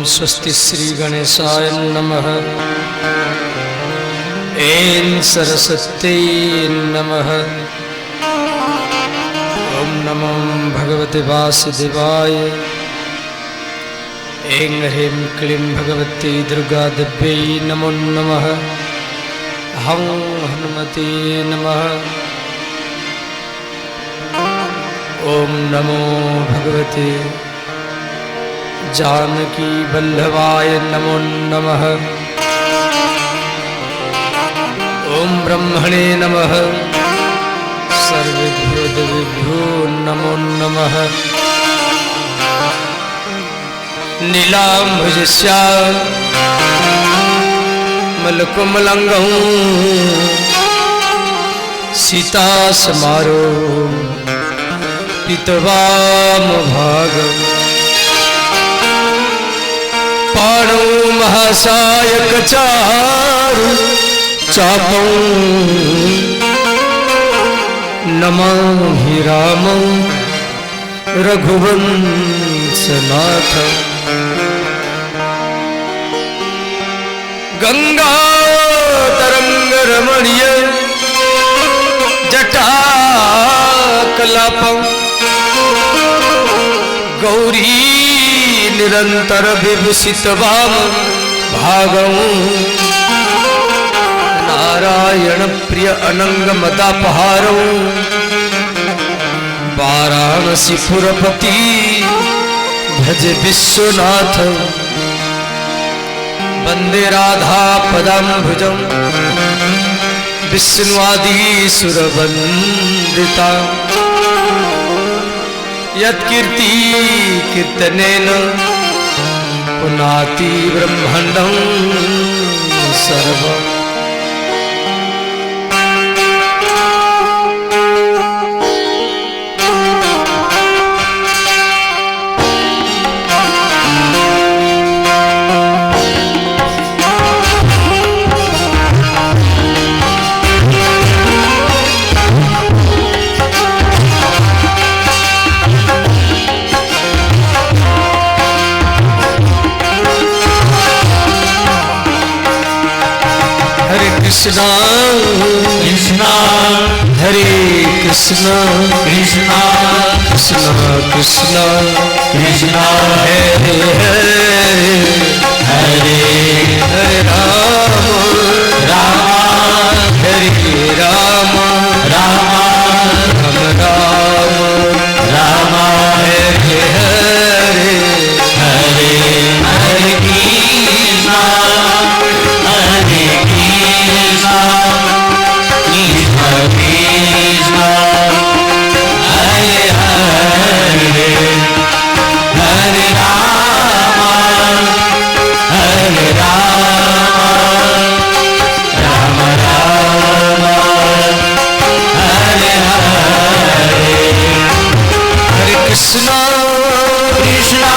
स्वस्ति श्री गणेशाय नमः। ऐं सरस्वत्यै नमः। ओम नमो भगवते वासुदेवाय। ऐं ह्रीं क्लीं भगवती दुर्गा देव्यै नमो नमः। हं हनुमते नमः। ओम नमो भगवते जानकी वल्लभाय नमो नमः। ओम ब्रह्मणे नमः। सर्वेभ्यो देवेभ्यो नमो नमः। नीलाम्भुजश्यामलकोमलाङ्गं सीतासमारोह पीतवामभागम् पाणौ महासायकचारु चापौ नमामि रामं रघुवंशनाथं। गंगातरंगरमणीय जटाकलापं गौरी निरंतर विभूषित वाम भागं नारायण प्रिय अनंग मदापहारौ वाराणसीपुरपति भज विश्वनाथ। वंदे राधा पदाम्बुजं विष्णुवादी सुरवंदिता। यत्कीर्ति कीर्तनेन पुनाति ब्रह्मांडं सर्वम्। कृष्णा कृष्णा हरे कृष्णा कृष्णा कृष्णा कृष्णा कृष्णा हरे हरे हरे हरे राम राम हरे राम राम राम राम राम हरे हरे हरे हरे कृष्णा हरे कृष्णा कृष्णा हरे हरे हरे राम राम राम हरे हरे हरे कृष्णा कृष्णा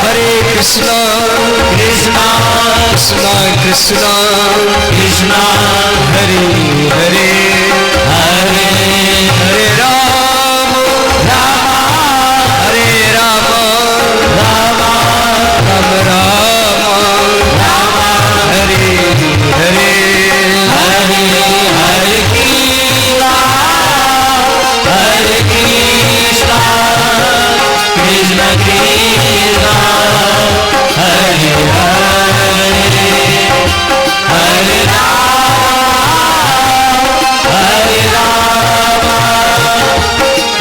हरे कृष्णा कृष्णा कृष्णा कृष्णा कृष्णा हरे हरे हरे हरे राम राम हरे राम राम राम राम राम हरे हरे हरे हरे कृष्णा कृष्ण कृष्ण हरे हरे हरे राम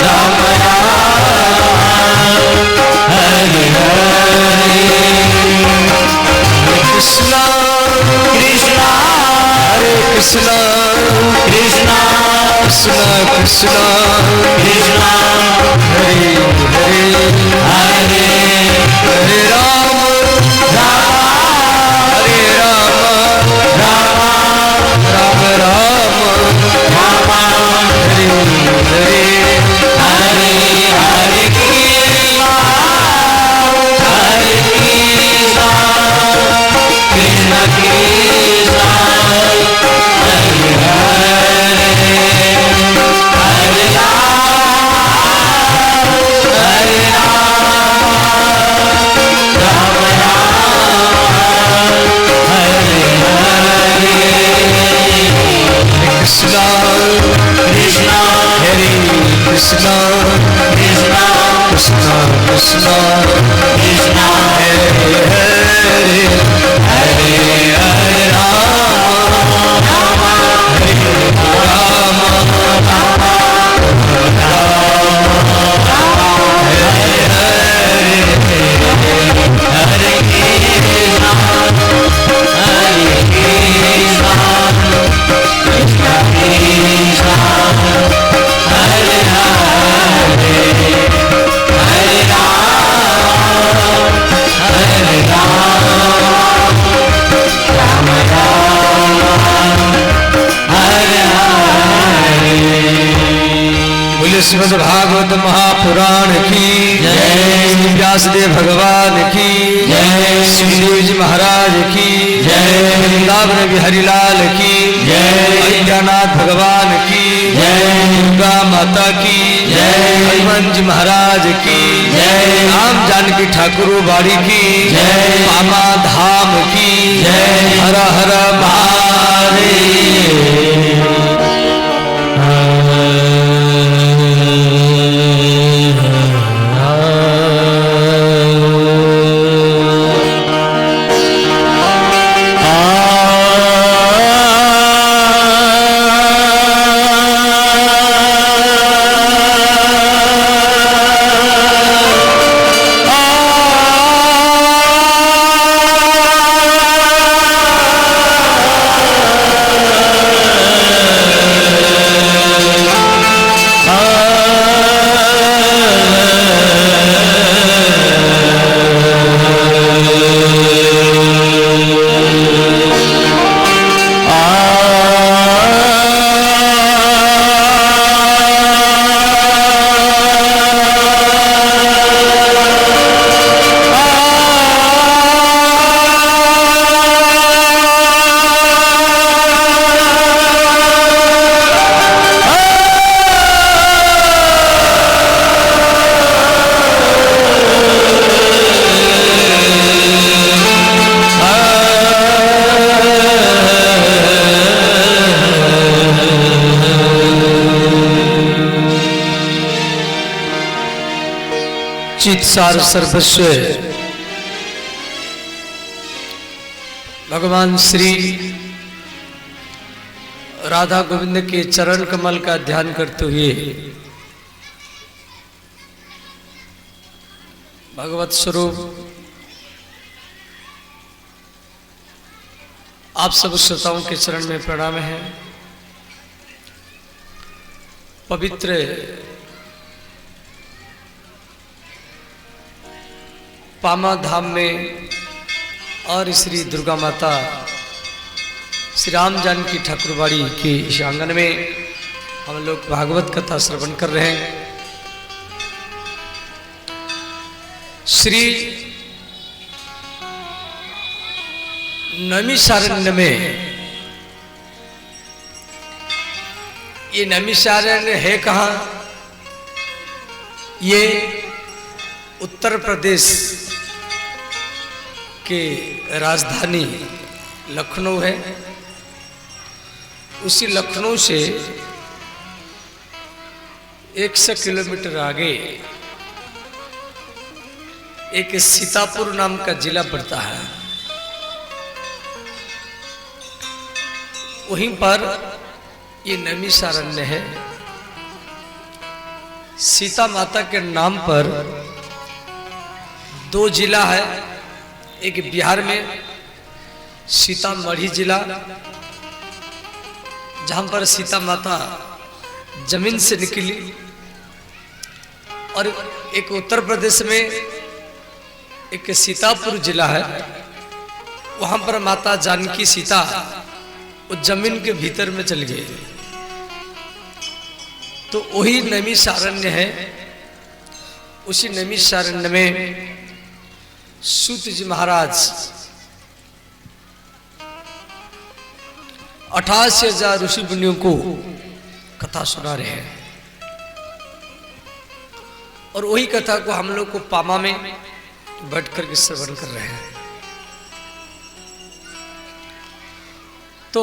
राम राम हरे हरे कृष्णा कृष्णा हरे कृष्णा कृष्णा कृष्णा कृष्णा कृष्णा हरे हरे हरे हरे राम राम हरे राम राम राम राम राम हरे हरे हरे हरे कृष्णा कृष्ण कृष्ण हरे हरे हरे राम श्रीमद् भागवत महापुराण की जय, व्यासदेव भगवान की जय, श्रीदेव जी महाराज की जय, वृंदावन बिहारी लाल की जय, अयोध्यानाथ भगवान की जय, दुर्गा माता की जय, हनुमान जी महाराज की जय, राम जानकी ठाकुर बाड़ी की जय, पामा धाम की जय, हर हर महादेव। चित्सार सर्वस्व भगवान श्री राधा गोविंद के चरण कमल का ध्यान करते हुए भगवत स्वरूप आप सब श्रोताओं के चरण में प्रणाम है। पवित्र पामा धाम में और श्री दुर्गा माता श्री राम जानकी ठाकुरबाड़ी के इस आंगन में हम लोग भागवत कथा श्रवण कर रहे हैं। श्री नैमिषारण्य में, ये नैमिषारण्य है कहाँ? ये उत्तर प्रदेश के राजधानी लखनऊ है। उसी लखनऊ से 100 किलोमीटर आगे एक सीतापुर नाम का जिला पड़ता है। वहीं पर ये नैमिषारण्य है। सीता माता के नाम पर 2 जिला है। एक बिहार में सीतामढ़ी जिला, जहां पर सीता माता जमीन से निकली, और एक उत्तर प्रदेश में एक सीतापुर जिला है। वहां पर माता जानकी सीता वो जमीन के भीतर में चल गए। तो वही नैमिषारण्य है। उसी नैमिषारण्य में सूत जी महाराज 88,000 ऋषि मुनियों को कथा सुना रहे हैं। और वही कथा को हम लोग को पामा में बैठ कर के श्रवण कर रहे हैं। तो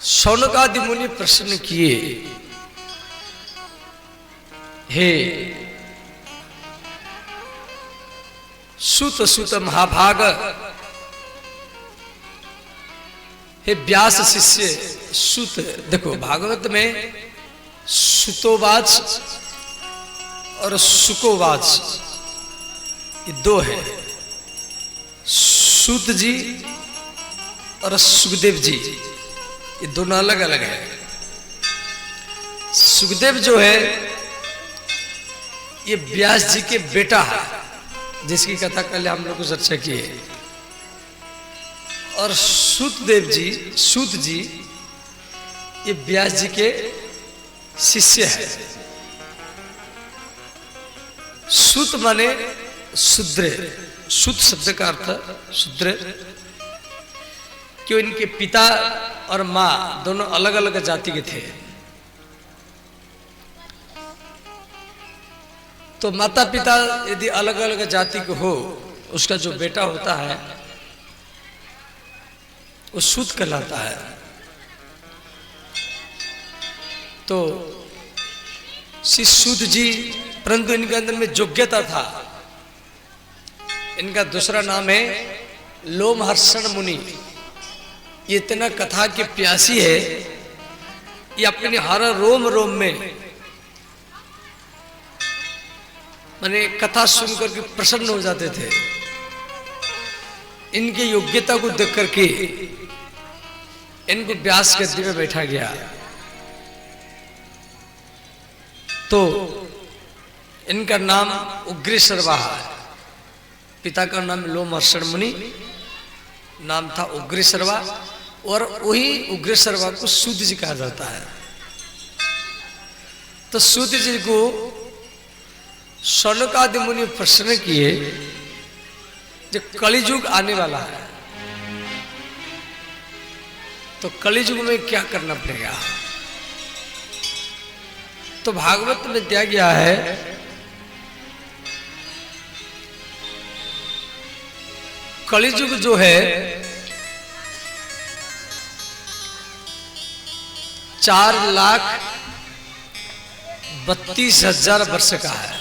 शौनक आदि मुनि प्रश्न किए, हे सूत सूत महाभाग, हे व्यास शिष्य सूत। देखो भागवत में सुतोवाच और सुकोवाच ये 2 है। सूत जी और सुखदेव जी ये दोनों अलग अलग है। सुखदेव जो है ये व्यास जी के बेटा है, जिसकी कथा कल हम लोग को चर्चा की है। और सूत जी ये व्यास जी के शिष्य है। सूत माने शूद्र, सूत शब्द का अर्थ शूद्र, क्यों इनके पिता और माँ दोनों अलग अलग जाति के थे। तो माता पिता यदि अलग अलग जाति के हो, उसका जो बेटा होता है वो सूत कहलाता है। तो श्री सूत जी, परंतु इनके अंदर में योग्यता था। इनका दूसरा नाम है लोमहर्षण मुनि। ये इतना कथा के प्यासी है, ये अपने हर रोम रोम में माने कथा सुनकर के प्रसन्न हो जाते थे। इनकी योग्यता को देख करके इनको व्यास गद्दी में बैठा गया। तो इनका नाम उग्रेश्वरवा है। पिता का नाम लोमहर्षण मुनि नाम था उग्रेश्वरवा, और वही उग्रेश्वरवा को सूत जी कहा जाता है। तो सूत जी को शौनकादि मुनि प्रश्न किए, जो कलियुग आने वाला है, तो कलियुग में क्या करना पड़ेगा। तो भागवत में दिया गया है, कलियुग जो है 4,32,000 वर्ष का है।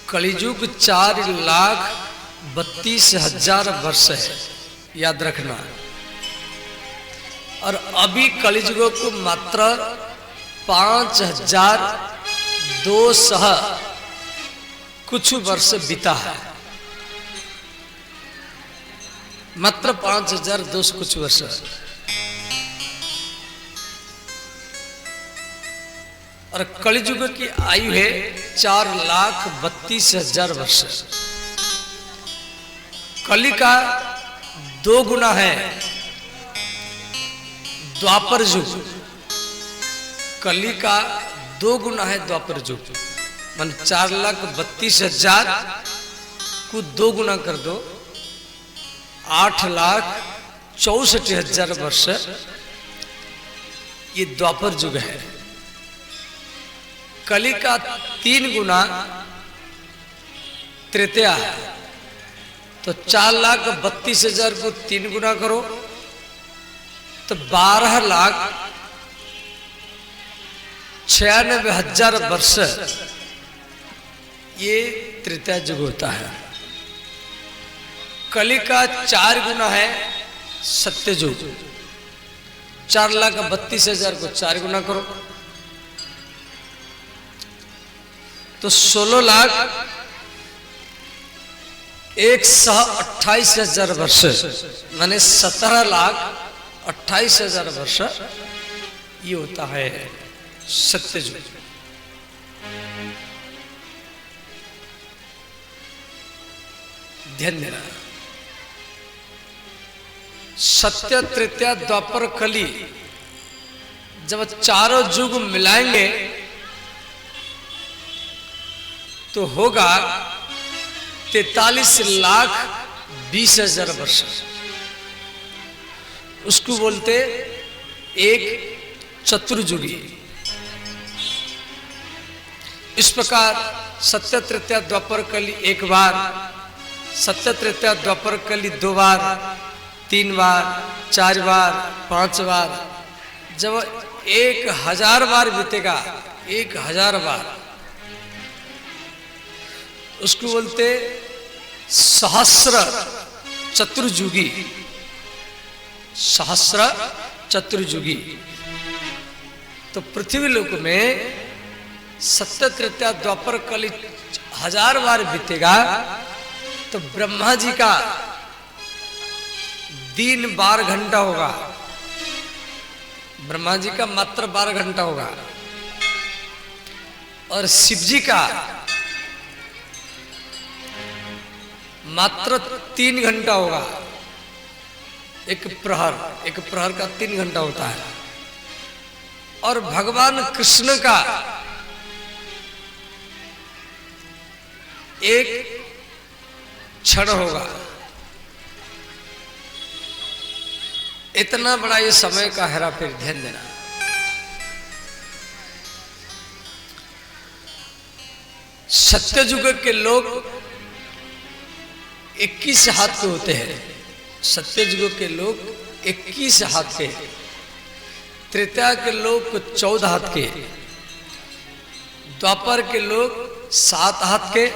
कलियुग 4,32,000 वर्ष है, याद रखना। और अभी कलियुग को मात्र 5,200 कुछ वर्ष बीता है, मात्र 5,200 कुछ वर्ष। और कलियुग की आयु है 4,32,000 वर्ष। कली का 2 गुना है द्वापर युग। कली का 2 गुना है द्वापर युग। मान 4,32,000 को 2 गुना कर दो, 8,64,000 वर्ष ये द्वापर युग है। कली का 3 गुना त्रेतया है। तो 4,32,000 को 3 गुना करो तो 12,96,000 वर्ष ये त्रेतया युग होता है। कली का 4 गुना है सत्य युग। 4,32,000 को 4 गुना करो तो 16,128,000 वर्ष, माने 17,28,000 वर्ष ये होता है सत्य युग। ध्यान देना, सत्य त्रेतया द्वापर कली जब चारों युग मिलाएंगे तो होगा 43,20,000 वर्ष। उसको बोलते एक चतुर्युगी। इस प्रकार सत्य त्रेतया द्वापर कली 1 बार, सत्य त्रेतया द्वापर कली 2 बार, 3 बार, 4 बार, 5 बार, जब 1,000 बार बीतेगा, 1,000 बार, उसको बोलते सहस्र चतुर्युगी। सहस्र चतुर्युगी। तो पृथ्वी लोक में सत्य त्रेतया द्वापर कली 1,000 बार बीतेगा तो ब्रह्मा जी का दिन 12 घंटा होगा। ब्रह्मा जी का मात्र 12 घंटा होगा और शिव जी का मात्र 3 घंटा होगा। एक प्रहर का 3 घंटा होता है। और भगवान कृष्ण का एक क्षण होगा। इतना बड़ा ये समय का हेराफेरी, ध्यान देना। सत्ययुग के लोग 21 हाथ के होते हैं। सत्ययुग के लोग 21 हाथ के, त्रेता के लोग 14 हाथ के, द्वापर के लोग 7 हाथ के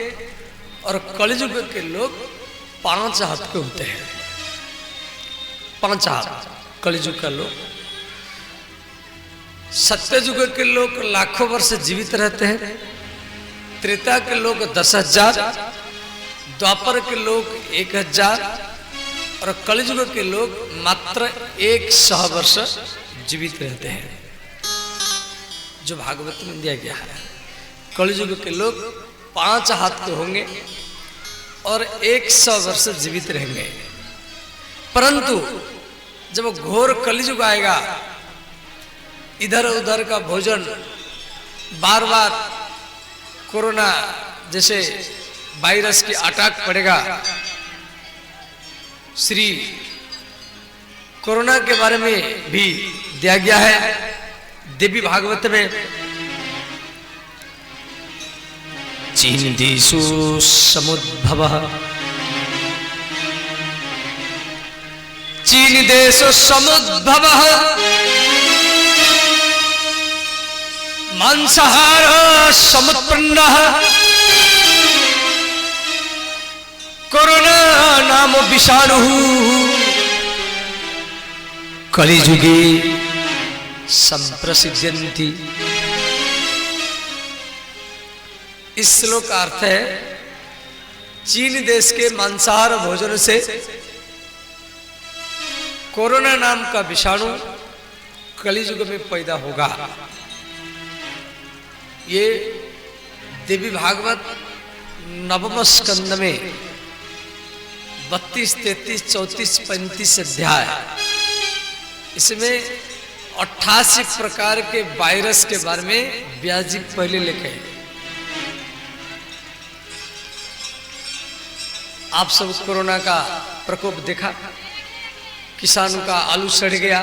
और कलियुग के लोग 5 हाथ के होते हैं। 5 हाथ कलियुग का लोग। सत्ययुग के लोग लाखों वर्ष जीवित रहते हैं। त्रेता के लोग 10,000, द्वापर के लोग 1,000 और कलियुग के लोग मात्र 100 वर्ष जीवित रहते हैं, जो भागवत में दिया गया है। कलियुग के लोग 5 हाथ के होंगे और 100 वर्ष जीवित रहेंगे। परंतु जब घोर कलियुग आएगा, इधर उधर का भोजन, बार बार कोरोना जैसे वायरस की अटैक पड़ेगा। श्री कोरोना के बारे में भी दिया गया है देवी भागवत में। चीनदेशो समुद्भवः, चीनदेशो समुद्भवः मांसाहारः समुत्पन्नः कोरोना नाम विषाणुः कलिजुगे संप्रसिद्ध्यन्ति। इस श्लोक का अर्थ है, चीन देश के मांसाहार भोजन से कोरोना नाम का विषाणु कलियुग में पैदा होगा। ये देवी भागवत नवम स्कंद में 32, 33, 34, 35 अध्याय, इसमें 88 प्रकार के वायरस के बारे में व्यास जी पहले लिखे हैं। आप सब कोरोना का प्रकोप देखा। किसानों का आलू सड़ गया,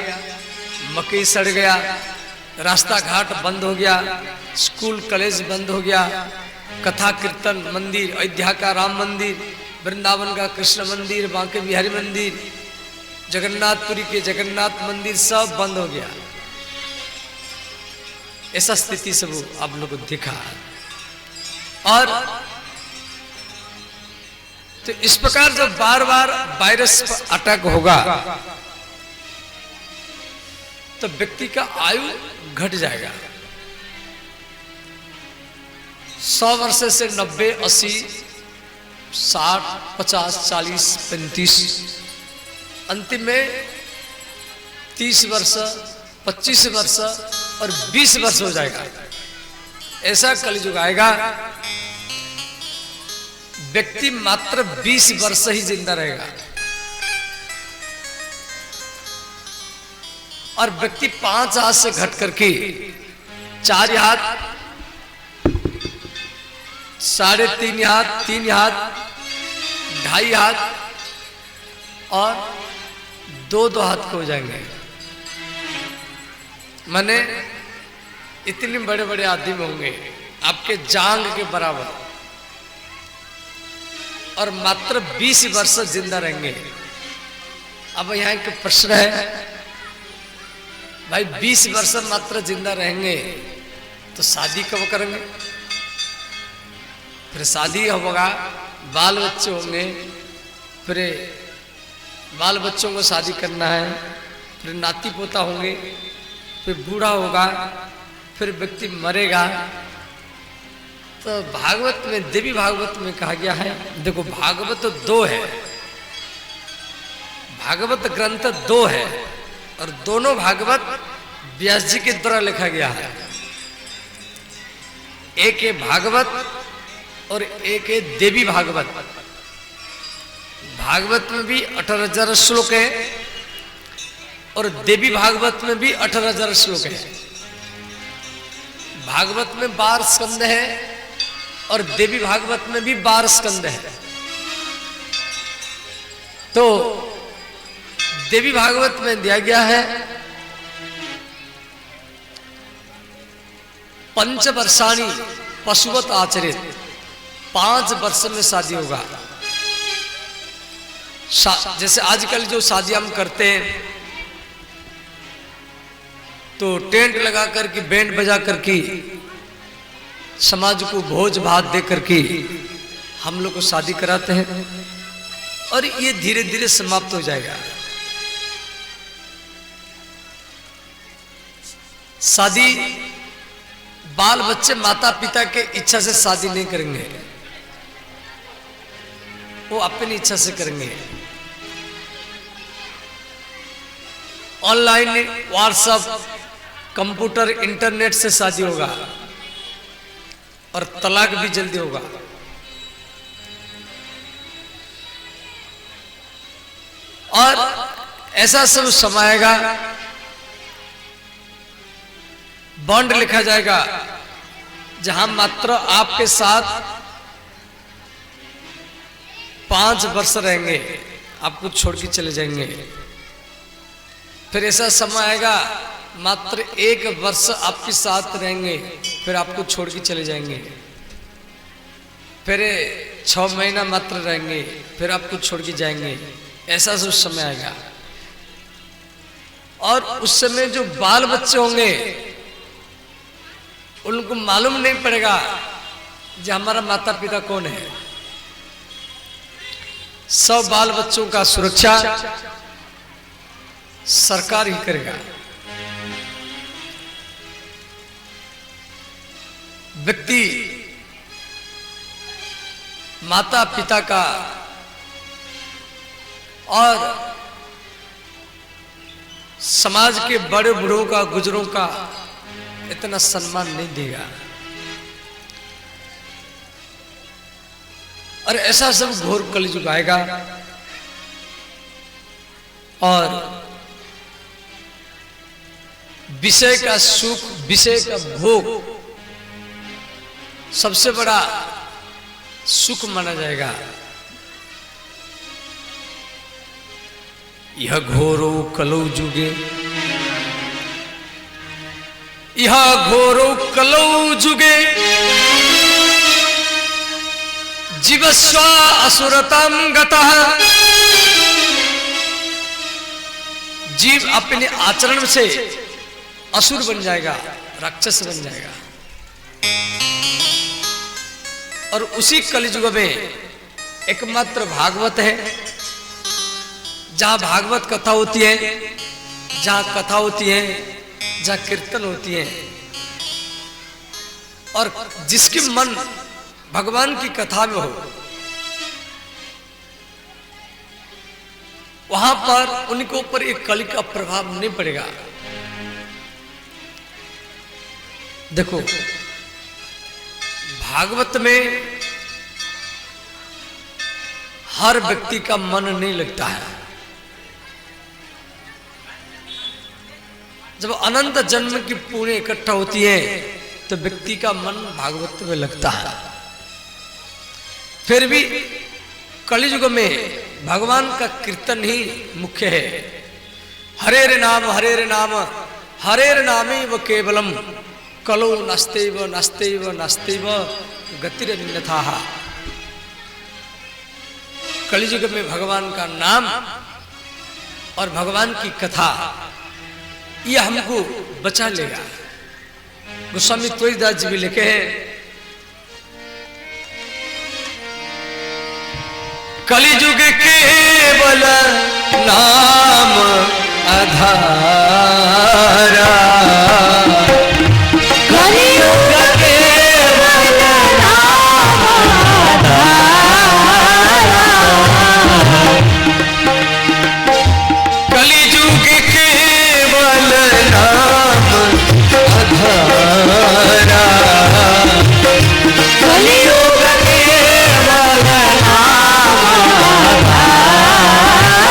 मकई सड़ गया, रास्ता घाट बंद हो गया, स्कूल कॉलेज बंद हो गया, कथा कीर्तन मंदिर, अयोध्या का राम मंदिर, वृंदावन का कृष्ण मंदिर, बांके बिहारी मंदिर, जगन्नाथपुरी के जगन्नाथ मंदिर सब बंद हो गया। ऐसा स्थिति सब आप लोगों को देखा। और तो इस प्रकार जब बार बार वायरस पर अटैक होगा तो व्यक्ति का आयु घट जाएगा। 100 वर्ष से 90, 80, 60, 50, 40, 35, अंतिम में 30 वर्ष, 25 वर्ष और 20 वर्ष हो जाएगा। ऐसा कलियुग आएगा, व्यक्ति मात्र 20 वर्ष ही जिंदा रहेगा और व्यक्ति 5 हाथ से घट करके 4 हाथ, 3.5 हाथ, 3 हाथ, 2.5 हाथ और 2 हाथ को हो जाएंगे। माने इतने बड़े बड़े आदमी होंगे आपके जांग के बराबर और मात्र 20 वर्ष जिंदा रहेंगे। अब यहाँ एक प्रश्न है, भाई 20 वर्ष मात्र जिंदा रहेंगे तो शादी कब करेंगे? फिर शादी होगा, बाल बच्चे होंगे, फिर बाल बच्चों को शादी करना है, फिर नाती पोता होंगे, फिर बूढ़ा होगा, फिर व्यक्ति मरेगा। तो भागवत में, देवी भागवत में कहा गया है, देखो भागवत 2 है, भागवत ग्रंथ 2 है और दोनों भागवत व्यास जी के द्वारा लिखा गया है। एक है भागवत और एक है देवी भागवत। भागवत में भी 18,000 श्लोक है और देवी भागवत में भी 18,000 श्लोक है। भागवत में 12 स्कंद है और देवी भागवत में भी 12 स्कंद है। तो देवी भागवत में दिया गया है 5 वर्षाणी पशुवत आचरित, 5 वर्ष में शादी होगा। जैसे आजकल जो शादी हम करते हैं तो टेंट लगा करके बैंड बजा करके समाज को भोज भात दे करके हम लोग को शादी कराते हैं और ये धीरे धीरे समाप्त हो जाएगा। शादी बाल बच्चे माता पिता के इच्छा से शादी नहीं करेंगे, वो अपनी इच्छा से करेंगे। ऑनलाइन व्हाट्सएप कंप्यूटर इंटरनेट से शादी होगा और तलाक भी जल्दी होगा। और ऐसा सब समय आएगा, बॉन्ड लिखा जाएगा जहां मात्र आपके साथ 5 वर्ष रहेंगे, आपको छोड़ के चले जाएंगे। फिर ऐसा समय आएगा मात्र 1 वर्ष आपके साथ रहेंगे, फिर आपको छोड़ के चले जाएंगे। फिर 6 महीना मात्र रहेंगे, फिर आपको छोड़ के जाएंगे। ऐसा सब समय आएगा। और उस समय जो बाल बच्चे होंगे उनको मालूम नहीं पड़ेगा कि हमारा माता पिता कौन है। सब बाल बच्चों का सुरक्षा सरकार ही करेगा। व्यक्ति माता पिता का और समाज के बड़े बूढ़ों का, गुजरों का इतना सम्मान नहीं देगा। और ऐसा सब घोर कलयुग आएगा और विषय का सुख, विषय का भोग सबसे बड़ा सुख माना जाएगा। यह घोरो कलौ जुगे, यह घोरो कलौ जुगे, जीवस्व असुरतम गतः। जीव अपने आचरण से असुर बन जाएगा, राक्षस बन जाएगा। और उसी कलयुग में एकमात्र भागवत है, जहां भागवत कथा होती है, जहां कथा होती है, जहां कीर्तन होती है। और जिसके मन भगवान की कथा में हो, वहां पर उनके ऊपर एक कली का प्रभाव नहीं पड़ेगा। देखो, भागवत में हर व्यक्ति का मन नहीं लगता है। जब अनंत जन्म की पुण्य इकट्ठा होती है तो व्यक्ति का मन भागवत में लगता है। फिर भी कलियुग में भगवान का कीर्तन ही मुख्य है। हरेर नाम हरेर नाम हरेर नामेव केवलम कलो नास्तेव नास्तेव नास्तेव गतिरन्यथाः। कलियुग में भगवान का नाम और भगवान की कथा ये हमको बचा लेगा। गोस्वामी तुलसीदास जी भी लिखे हैं, कलियुग केवल नाम आधारा, कलियुग केवल नाम आधारा, कलियुग केवल नाम आधारा, कलियुग केवल नाम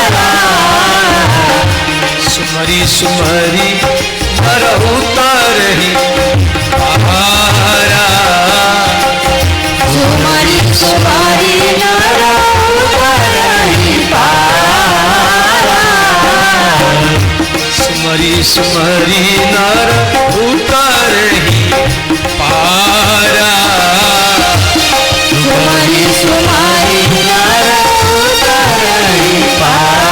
आधारा। सुमरि सुमरी नर उतरहि पारा। सुमरी सुमरी नर उतरहि पारा। सुमरी सुमरी नर उतरहि पारा। सुमरी सुमरी नर उतरहि पारा।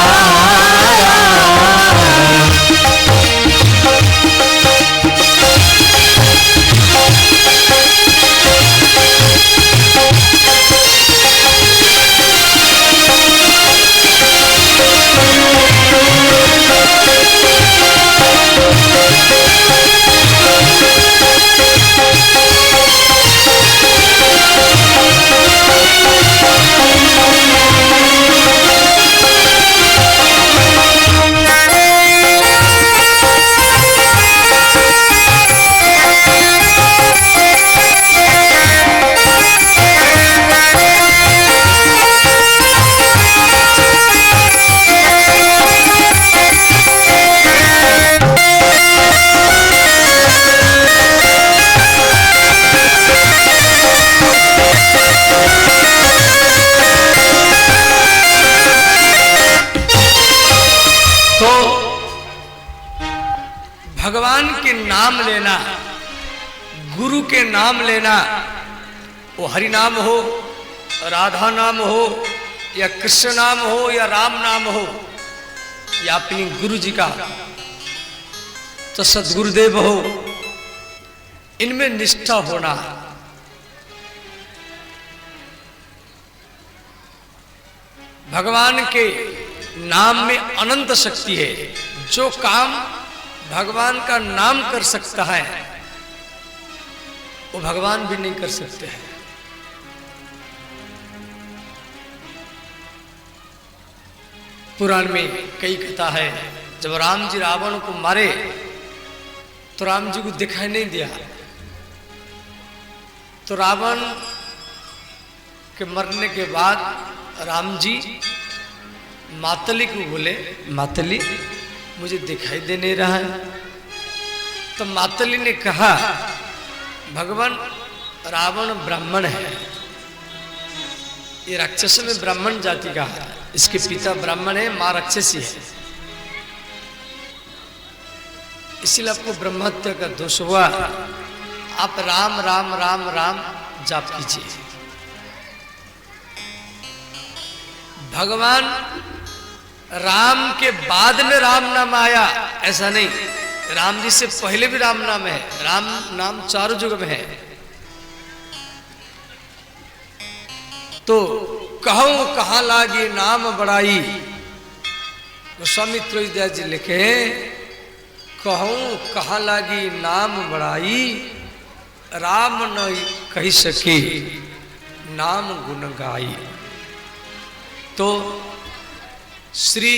भगवान के नाम लेना, गुरु के नाम लेना, वो हरि नाम हो, राधा नाम हो, या कृष्ण नाम हो, या राम नाम हो, या अपनी गुरु जी का तो सदगुरुदेव हो, इनमें निष्ठा होना। भगवान के नाम में अनंत शक्ति है। जो काम भगवान का नाम कर सकता है वो भगवान भी नहीं कर सकते हैं। पुराण में कई कथा है, जब राम जी रावण को मारे तो राम जी को दिखाई नहीं दिया, तो रावण के मरने के बाद राम जी मातली को बोले, मातली मुझे दिखाई दे नहीं रहा है। तो मातली ने कहा, भगवान रावण ब्राह्मण है, ये राक्षस में ब्राह्मण जाति का है, इसके पिता ब्राह्मण है, मां राक्षसी है, इसीलिए आपको ब्रह्महत्या का दोष हुआ। आप राम राम राम राम जाप कीजिए। भगवान राम के बाद में राम नाम आया ऐसा नहीं, राम जी से पहले भी राम नाम है। राम नाम चारों युग में है। तो कहूं कहां लागी नाम बड़ाई, गोस्वामी तुलसीदास जी लिखे, कहूं कहां लागी नाम बड़ाई, राम न कह सके नाम गुण गाई। तो श्री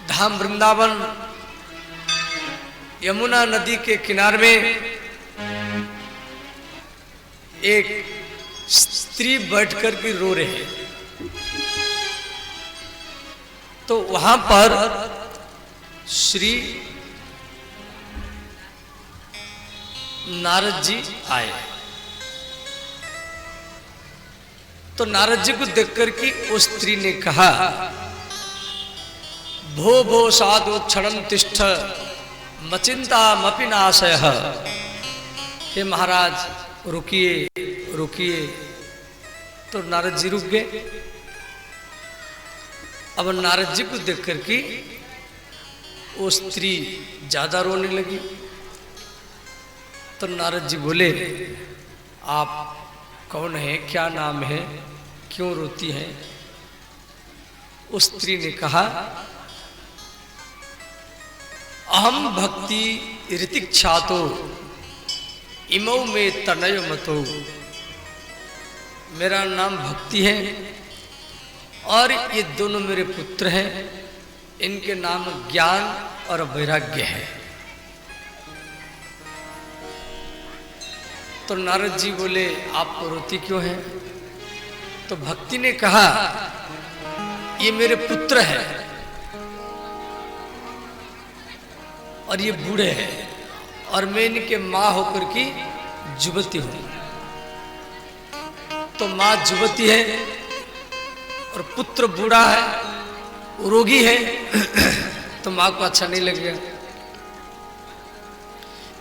धाम वृंदावन यमुना नदी के किनारे में एक स्त्री बैठकर के रो रहे हैं। तो वहां पर श्री नारद जी आए। तो नारद जी को देखकर कि उस स्त्री ने कहा, भो भो साधु क्षणम तिष्ठ मचिंता मपि नाशय। हे महाराज रुकिए रुकिए। तो नारद जी रुक गए। अब नारद जी को देखकर कि वो स्त्री ज्यादा रोने लगी। तो नारद जी बोले, आप कौन है, क्या नाम है, क्यों रोती है? उस स्त्री ने कहा, अहम भक्ति ऋतिक्षातो इमौ में तनय मतो। मेरा नाम भक्ति है और ये दोनों मेरे पुत्र हैं, इनके नाम ज्ञान और वैराग्य है। तो नारद जी बोले, आप रोती क्यों हैं? तो भक्ति ने कहा, ये मेरे पुत्र हैं और ये बूढ़े हैं और मैं इनके माँ होकर की जुवती हूँ। तो माँ जुवती है और पुत्र बूढ़ा है, रोगी है, तो माँ को अच्छा नहीं लगेगा।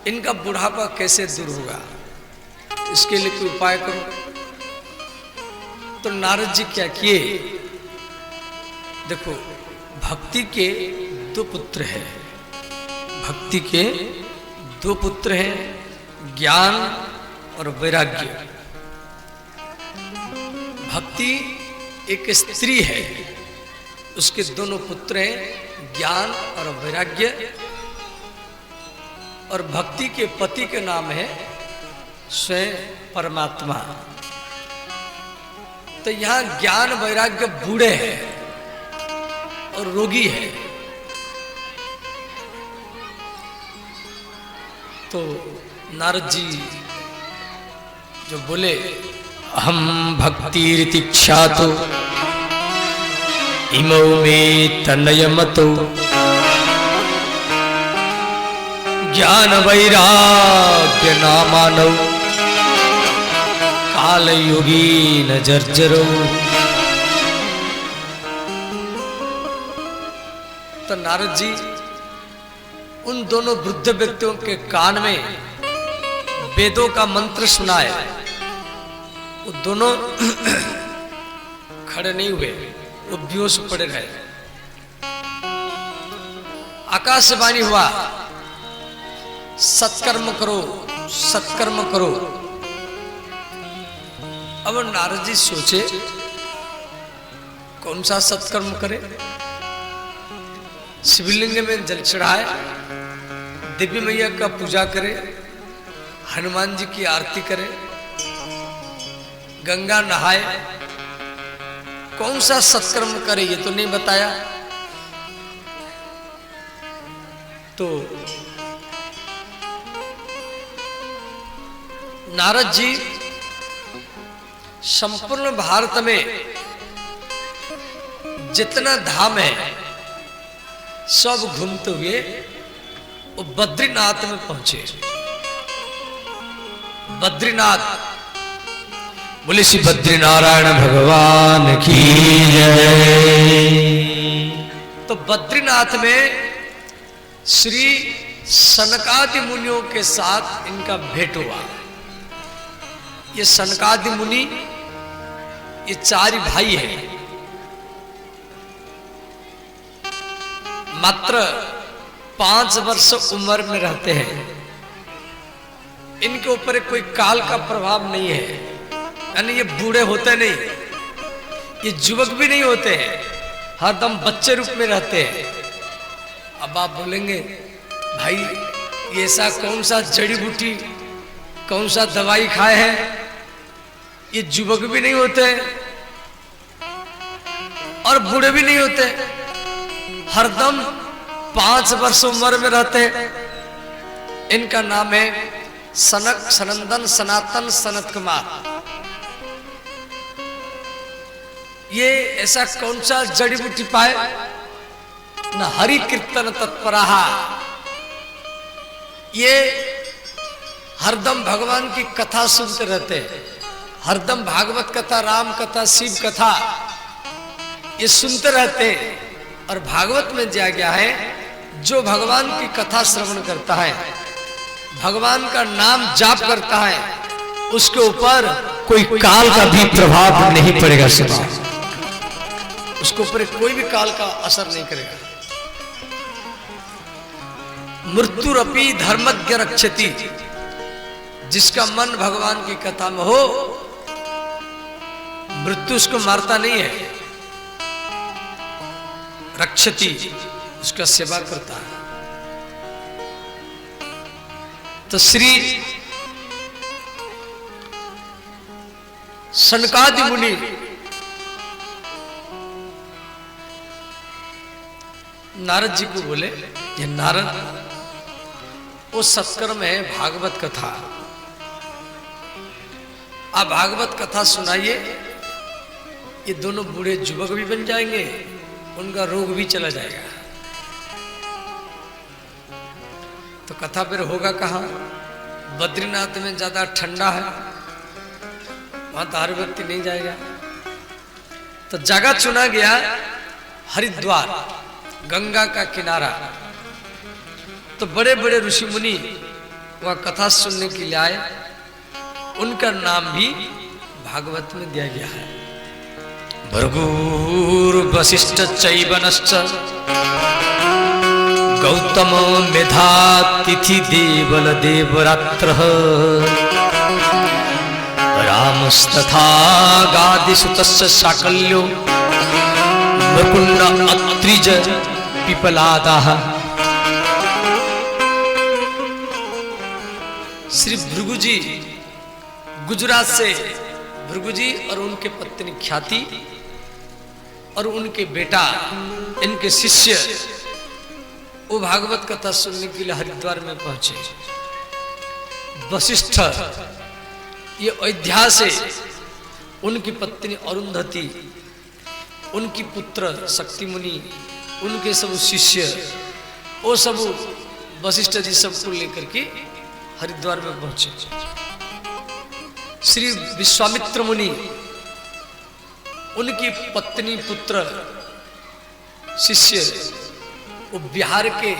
इनका बुढ़ापा कैसे दूर होगा, इसके लिए कोई उपाय करो। तो नारद जी क्या किए, देखो भक्ति के दो पुत्र हैं, भक्ति के दो पुत्र हैं, ज्ञान और वैराग्य। भक्ति एक स्त्री है, उसके दोनों पुत्र हैं ज्ञान और वैराग्य। और भक्ति के पति के नाम है स्वयं परमात्मा। तो यहां ज्ञान वैराग्य बूढ़े हैं और रोगी है। तो नारद जी जो बोले हम भक्तिरितिक्षातो इमौ मे तनयमतो ज्ञान वैराग्य नामानौ कालयोगी न जर्जरो। तो नारद जी उन दोनों वृद्ध व्यक्तियों के कान में वेदों का मंत्र सुनाए। वो दोनों खड़े नहीं हुए, वो बेहोश पड़े रहे। आकाशवाणी हुआ सत्कर्म करो, सत्कर्म करो। अब नारद जी सोचे कौन सा सत्कर्म करे। शिवलिंग में जल चढ़ाए, देवी मैया का पूजा करे, हनुमान जी की आरती करे, गंगा नहाए। कौन सा सत्कर्म करे ये तो नहीं बताया। तो नारद जी संपूर्ण भारत में जितना धाम है सब घूमते हुए वो बद्रीनाथ में पहुंचे। बद्रीनाथ, बोले श्री बद्रीनारायण भगवान की जय। तो बद्रीनाथ में श्री सनकादि मुनियों के साथ इनका भेंट हुआ। ये सनकादि मुनि ये चार भाई हैं, मात्र 5 वर्ष उम्र में रहते हैं। इनके ऊपर कोई काल का प्रभाव नहीं है, यानी ये बूढ़े होते नहीं, ये युवक भी नहीं होते हैं, हरदम बच्चे रूप में रहते हैं। अब आप बोलेंगे भाई ये ऐसा कौन सा जड़ी बूटी, कौन सा दवाई खाए हैं, ये युवक भी नहीं होते और बूढ़े भी नहीं होते, हरदम 5 वर्ष उम्र में रहते हैं। इनका नाम है सनक, सनंदन, सनातन, सनत कुमार। ये ऐसा कौन सा जड़ी बूटी पाए न हरि कीर्तन तत्पराहा। ये हरदम भगवान की कथा सुनते रहते हैं, हरदम भागवत कथा, राम कथा, शिव कथा ये सुनते रहते हैं। और भागवत में दिया गया है जो भगवान की कथा श्रवण करता है, भगवान का नाम जाप करता है, उसके ऊपर कोई काल का भी प्रभाव नहीं पड़ेगा। सिवा उसके ऊपर कोई भी काल का असर नहीं करेगा। मृत्युरपि धर्मज्ञ रक्षति, जिसका मन भगवान की कथा में हो मृत्यु उसको मारता नहीं है, रक्षति उसका सेवा करता है। तो श्री सनकादि मुनि नारद जी को बोले, ये नारद वो सत्कर्म है भागवत कथा, आप भागवत कथा सुनाइए। ये दोनों बूढ़े युवक भी बन जाएंगे, उनका रोग भी चला जाएगा। तो कथा फिर होगा कहाँ? बद्रीनाथ में ज्यादा ठंडा है, वहां तो हर व्यक्ति नहीं जाएगा। तो जगह चुना गया हरिद्वार, गंगा का किनारा। तो बड़े बड़े ऋषि मुनि वहां कथा सुनने के लिए आए, उनका नाम भी भागवत में दिया गया है। भृगुर वशिष्ठ चैवनश्च गौतम मेधा तिथि देवल देवरात्रः रामस्तथा गादिसुतस्य साकल्यो मुकुंद अत्रिज पिपलादाः। श्री भृगु जी गुजरात से, भृगु जी और उनके पत्नी ख्याति और उनके बेटा, इनके शिष्य वो भागवत कथा सुनने के लिए हरिद्वार में पहुंचे। वशिष्ठ ये अयोध्या से, उनकी पत्नी अरुंधति, उनकी पुत्र शक्ति मुनि, उनके सब शिष्य, वो सब वशिष्ठ जी सबको लेकर के हरिद्वार में पहुंचे। श्री विश्वामित्र मुनि, उनकी पत्नी पुत्र शिष्य, वो बिहार के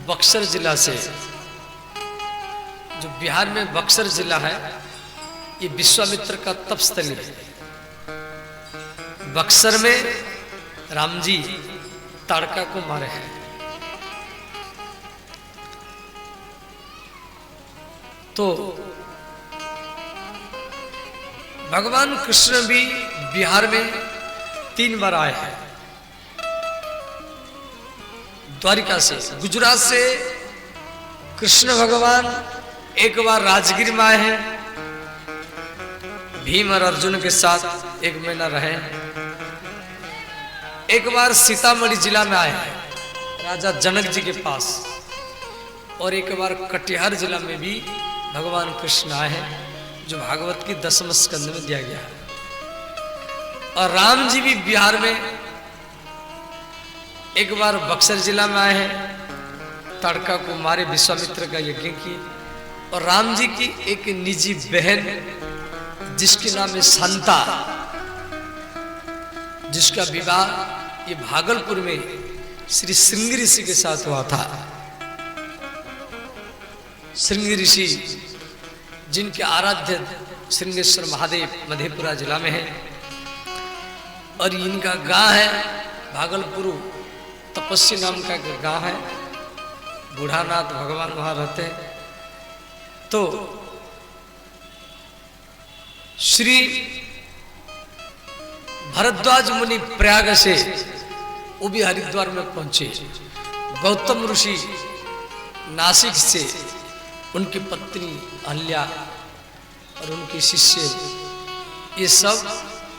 बक्सर जिला से, जो बिहार में बक्सर जिला है, ये विश्वामित्र का तपस्थली है। बक्सर में राम जी ताड़का को मारे हैं। तो भगवान कृष्ण भी बिहार में 3 बार आए हैं। द्वारिका से, गुजरात से कृष्ण भगवान एक बार राजगीर में आए हैं, भीम और अर्जुन के साथ 1 महीना रहे। एक बार सीतामढ़ी जिला में आए हैं, राजा जनक जी के पास। और एक बार कटिहार जिला में भी भगवान कृष्ण आए हैं, जो भागवत की 10वें स्कंद में दिया गया है। और राम जी भी बिहार में एक बार बक्सर जिला में आए हैं, ताड़का को मारे, विश्वामित्र का यज्ञ किए। और राम जी की एक निजी बहन, जिसके नाम है शांता, जिसका विवाह ये भागलपुर में श्री श्रृंगी ऋषि के साथ हुआ था। श्रृंगी ऋषि जिनके आराध्य श्रृंगेश्वर महादेव मधेपुरा जिला में है। और इनका गांव है भागलपुर, तपस्वी नाम का गांव है। बूढ़ानाथ भगवान वहां रहते हैं। तो श्री भरद्वाज मुनि प्रयाग से, वो भी हरिद्वार में पहुंचे। गौतम ऋषि नासिक से, उनकी पत्नी अहल्या और उनके शिष्य, ये सब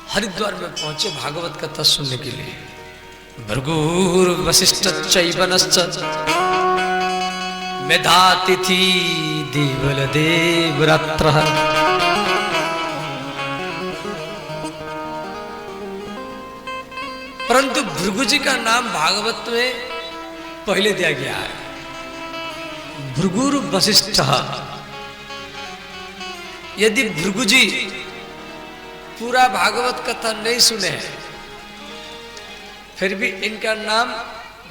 हरिद्वार में पहुंचे भागवत कथा सुनने के लिए। भृगुर वशिष्ठ चैवनश्च मेधातिथि देवल देवरात्रः। परंतु भृगु जी का नाम भागवत में पहले दिया गया है, भृगुर वशिष्ठ। यदि भृगु जी पूरा भागवत कथा नहीं सुने हैं, फिर भी इनका नाम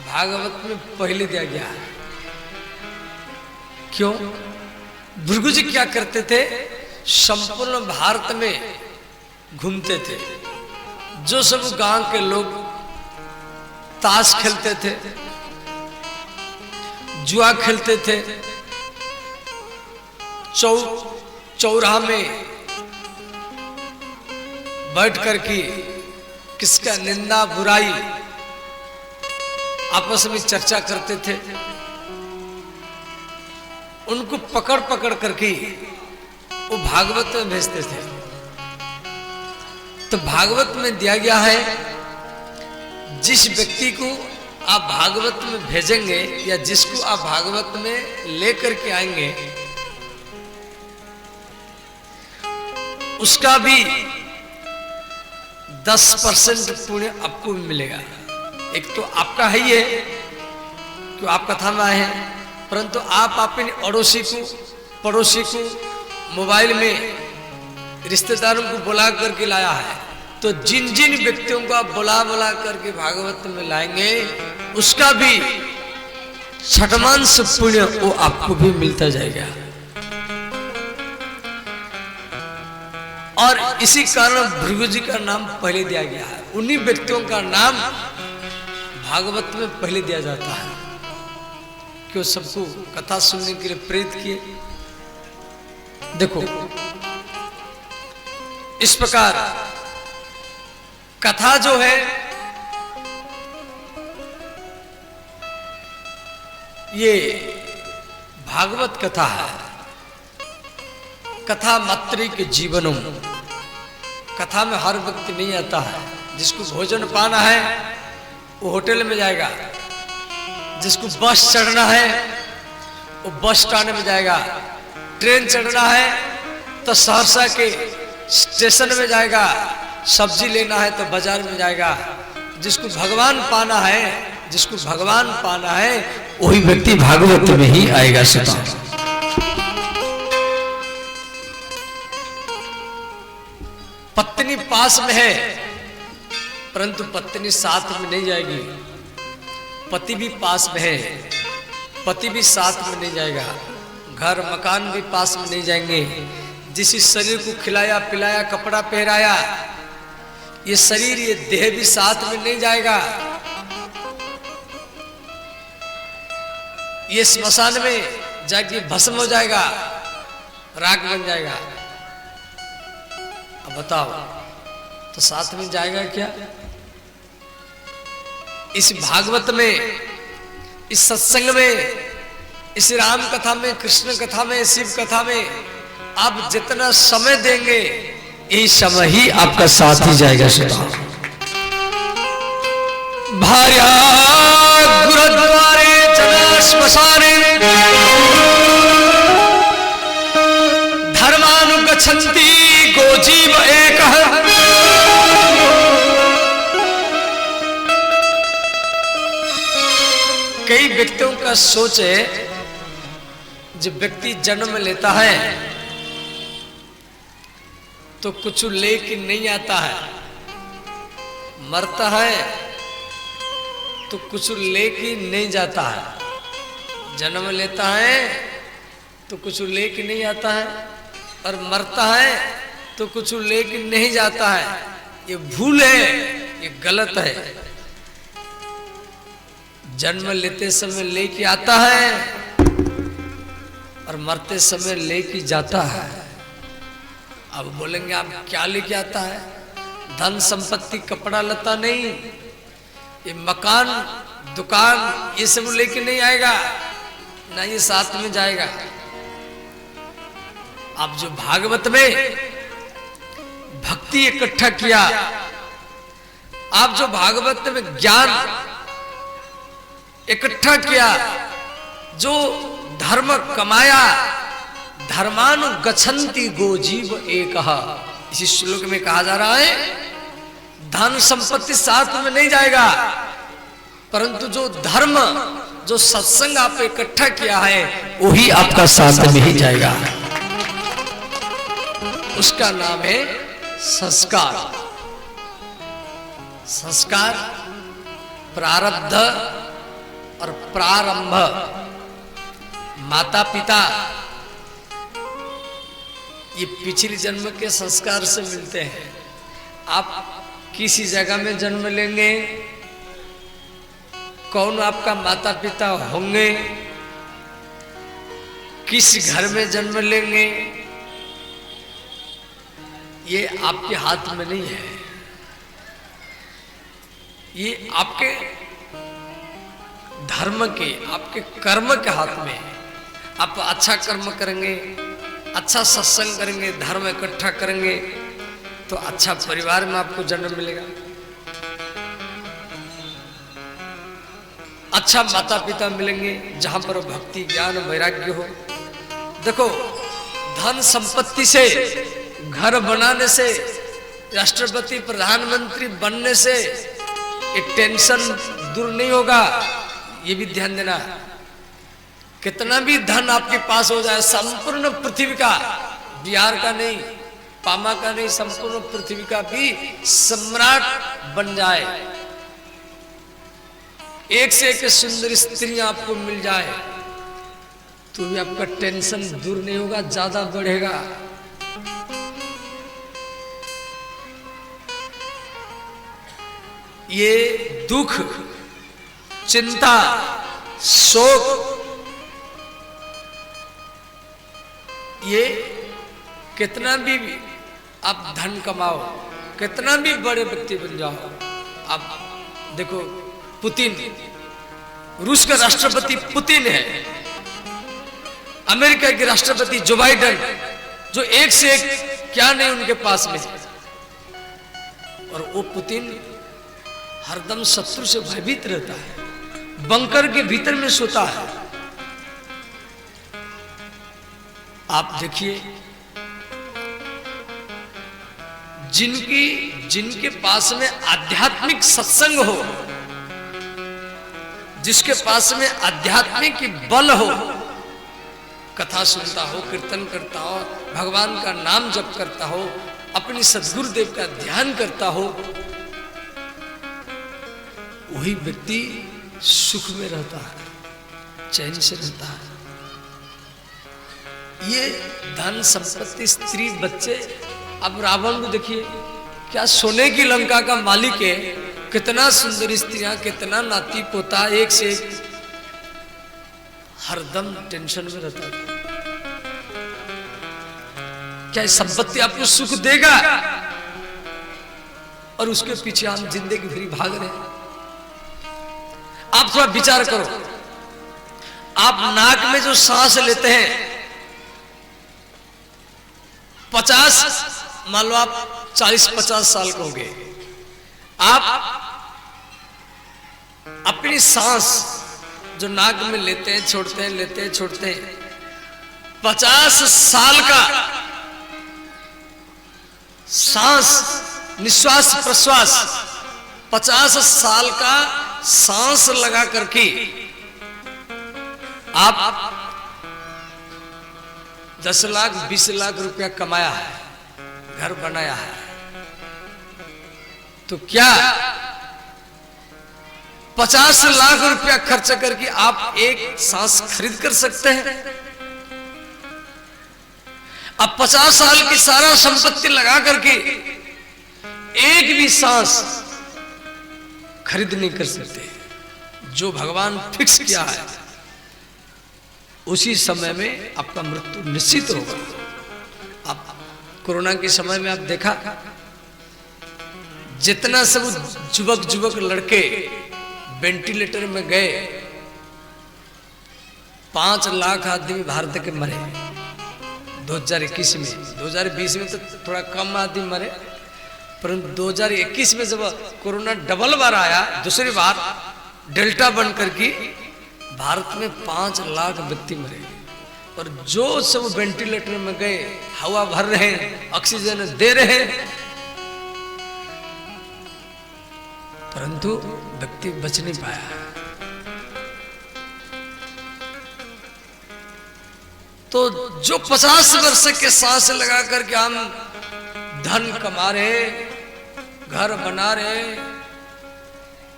भागवत में पहले दिया गया है। क्यों? भृगु जी क्या करते थे? संपूर्ण भारत में घूमते थे। जो सब गांव के लोग ताश खेलते थे, जुआ खेलते थे, चौराहा में बैठ कर के किसका निंदा बुराई आपस में चर्चा करते थे, उनको पकड़ पकड़ करके वो भागवत में भेजते थे। तो भागवत में दिया गया है, जिस व्यक्ति को आप भागवत में भेजेंगे या जिसको आप भागवत में लेकर के आएंगे, उसका भी 10% पुण्य आपको मिलेगा। एक तो आपका है ही है कि आप कथा में आए हैं, परंतु आप अपने अड़ोसी को, पड़ोसी को मोबाइल में रिश्तेदारों को बुला करके लाया है, तो जिन जिन व्यक्तियों को आप बुला बुला करके भागवत में लाएंगे, उसका भी छठमांश पुण्य वो आपको भी मिलता जाएगा। और इसी कारण भृगु जी का नाम पहले दिया गया है। उन्हीं व्यक्तियों का नाम भागवत में पहले दिया जाता है, क्यों सबको कथा सुनने के लिए प्रेरित किए। देखो इस प्रकार कथा जो है ये भागवत कथा है। कथा मात्री के जीवनों, कथा में हर व्यक्ति नहीं आता है। जिसको भोजन पाना है वो होटल में जाएगा, जिसको बस चढ़ना है वो बस स्टैंड में जाएगा, ट्रेन चढ़ना है तो सहरसा के स्टेशन में जाएगा, सब्जी लेना है तो बाजार में जाएगा। जिसको भगवान पाना है, जिसको भगवान पाना है वही व्यक्ति भागवत में ही आएगा। सीता पत्नी पास में है परंतु पत्नी साथ में नहीं जाएगी, पति भी पास में है, पति भी साथ में नहीं जाएगा, घर मकान भी पास में नहीं जाएंगे। जिस शरीर को खिलाया पिलाया कपड़ा पहराया, ये शरीर ये देह भी साथ में नहीं जाएगा। ये स्मशान में जाके भस्म हो जाएगा, राख बन जाएगा। अब बताओ तो साथ में जाएगा क्या? इस भागवत में, इस सत्संग में, इस राम कथा में, कृष्ण कथा में, शिव कथा में आप जितना समय देंगे यही समय ही आपका साथ ही जाएगा। भार्या गुरुद्वारे जना श्मशाने धर्मानुगच्छन्ति गोजीव एकः। कई व्यक्तियों का सोच है, जब व्यक्ति जन्म लेता है तो कुछ लेके नहीं आता है, मरता है तो कुछ लेके नहीं जाता है। जन्म लेता है तो कुछ लेके नहीं आता है और मरता है तो कुछ लेके नहीं जाता है। ये भूल है, ये गलत है। जन्म लेते समय लेके आता है और मरते समय लेके जाता है। अब बोलेंगे आप क्या लेके आता है? धन संपत्ति कपड़ा लता नहीं, ये मकान दुकान ये सब लेके नहीं आएगा, ना ये साथ में जाएगा। आप जो भागवत में भक्ति इकट्ठा किया, आप जो भागवत में ज्ञान इकट्ठा किया, जो धर्म कमाया, धर्मानुगच्छन्ति गोजीव एकः। इसी श्लोक में कहा जा रहा है धन संपत्ति साथ में नहीं जाएगा, परंतु जो धर्म, जो सत्संग आप इकट्ठा किया है वही आपका साथ में ही जाएगा। उसका नाम है संस्कार। संस्कार प्रारब्ध और प्रारंभ। माता पिता ये पिछले जन्म के संस्कार से मिलते हैं। आप किसी जगह में जन्म लेंगे, कौन आपका माता पिता होंगे, किस घर में जन्म लेंगे, ये आपके हाथ में नहीं है। ये आपके धर्म के, आपके कर्म के हाथ में है। आप अच्छा कर्म करेंगे, अच्छा सत्संग करेंगे, धर्म इकट्ठा करेंगे तो अच्छा परिवार में आपको जन्म मिलेगा, अच्छा माता पिता मिलेंगे जहां पर भक्ति ज्ञान वैराग्य हो। देखो धन संपत्ति से, घर बनाने से, राष्ट्रपति प्रधानमंत्री बनने से ये टेंशन दूर नहीं होगा, ये भी ध्यान देना। कितना भी धन आपके पास हो जाए, संपूर्ण पृथ्वी का, बिहार का नहीं, पामा का नहीं, संपूर्ण पृथ्वी का भी सम्राट बन जाए, एक से एक सुंदर स्त्रियां आपको मिल जाए, तो भी आपका टेंशन दूर नहीं होगा, ज्यादा बढ़ेगा। ये दुख, चिंता, शोक, ये कितना भी आप धन कमाओ, कितना भी बड़े व्यक्ति बन जाओ, आप देखो पुतिन, रूस का राष्ट्रपति पुतिन है, अमेरिका के राष्ट्रपति जो बाइडेन, जो एक से एक क्या नहीं उनके पास में, और वो पुतिन हरदम शत्रु से भयभीत रहता है, बंकर के भीतर में सोता है। आप देखिए, जिनके पास में आध्यात्मिक सत्संग हो, जिसके पास में आध्यात्मिक बल हो, कथा सुनता हो, कीर्तन करता हो, भगवान का नाम जप करता हो, अपनी सद्गुरुदेव का ध्यान करता हो, वही व्यक्ति सुख में रहता है, चैन से रहता है। ये धन संपत्ति, स्त्री, बच्चे, अब रावण को देखिए, क्या सोने की लंका का मालिक है, कितना सुंदर स्त्रियां, कितना नाती पोता, एक से एक, हरदम टेंशन में रहता है। क्या संपत्ति आपको सुख देगा? और उसके पीछे हम जिंदगी भरी भाग रहे हैं। आप थोड़ा विचार करो, आप नाक में जो सांस लेते हैं, 50, मान लो आप 40-50 साल के हो गए, आप अपनी सांस जो नाक में लेते हैं, छोड़ते हैं, लेते हैं, छोड़ते हैं, 50 साल का सांस, निश्वास प्रश्वास, 50 साल का सांस लगा करके आप 10 लाख 20 लाख रुपया कमाया है, घर बनाया है, तो क्या 50 लाख रुपया खर्च करके आप एक सांस खरीद कर सकते हैं? अब 50 साल की सारा संपत्ति लगा करके एक भी सांस खरीद नहीं कर सकते। जो भगवान फिक्स किया है, उसी समय में आपका मृत्यु निश्चित होगा। आप कोरोना के समय में आप देखा, जितना सब युवक लड़के वेंटिलेटर में गए, 5 लाख आदमी भारत के मरे 2021 में। 2020 में तो थोड़ा कम आदमी मरे, परंतु 2021 में जब कोरोना डबल बार आया, दूसरी बार डेल्टा बन करके, भारत में 5 लाख व्यक्ति मरे। और जो सब वेंटिलेटर में गए, हवा भर रहे हैं, ऑक्सीजन दे रहे हैं, परंतु व्यक्ति बच नहीं पाया। तो जो 50 वर्ष के सांस लगा करके हम धन कमा रहे, घर बना रहे,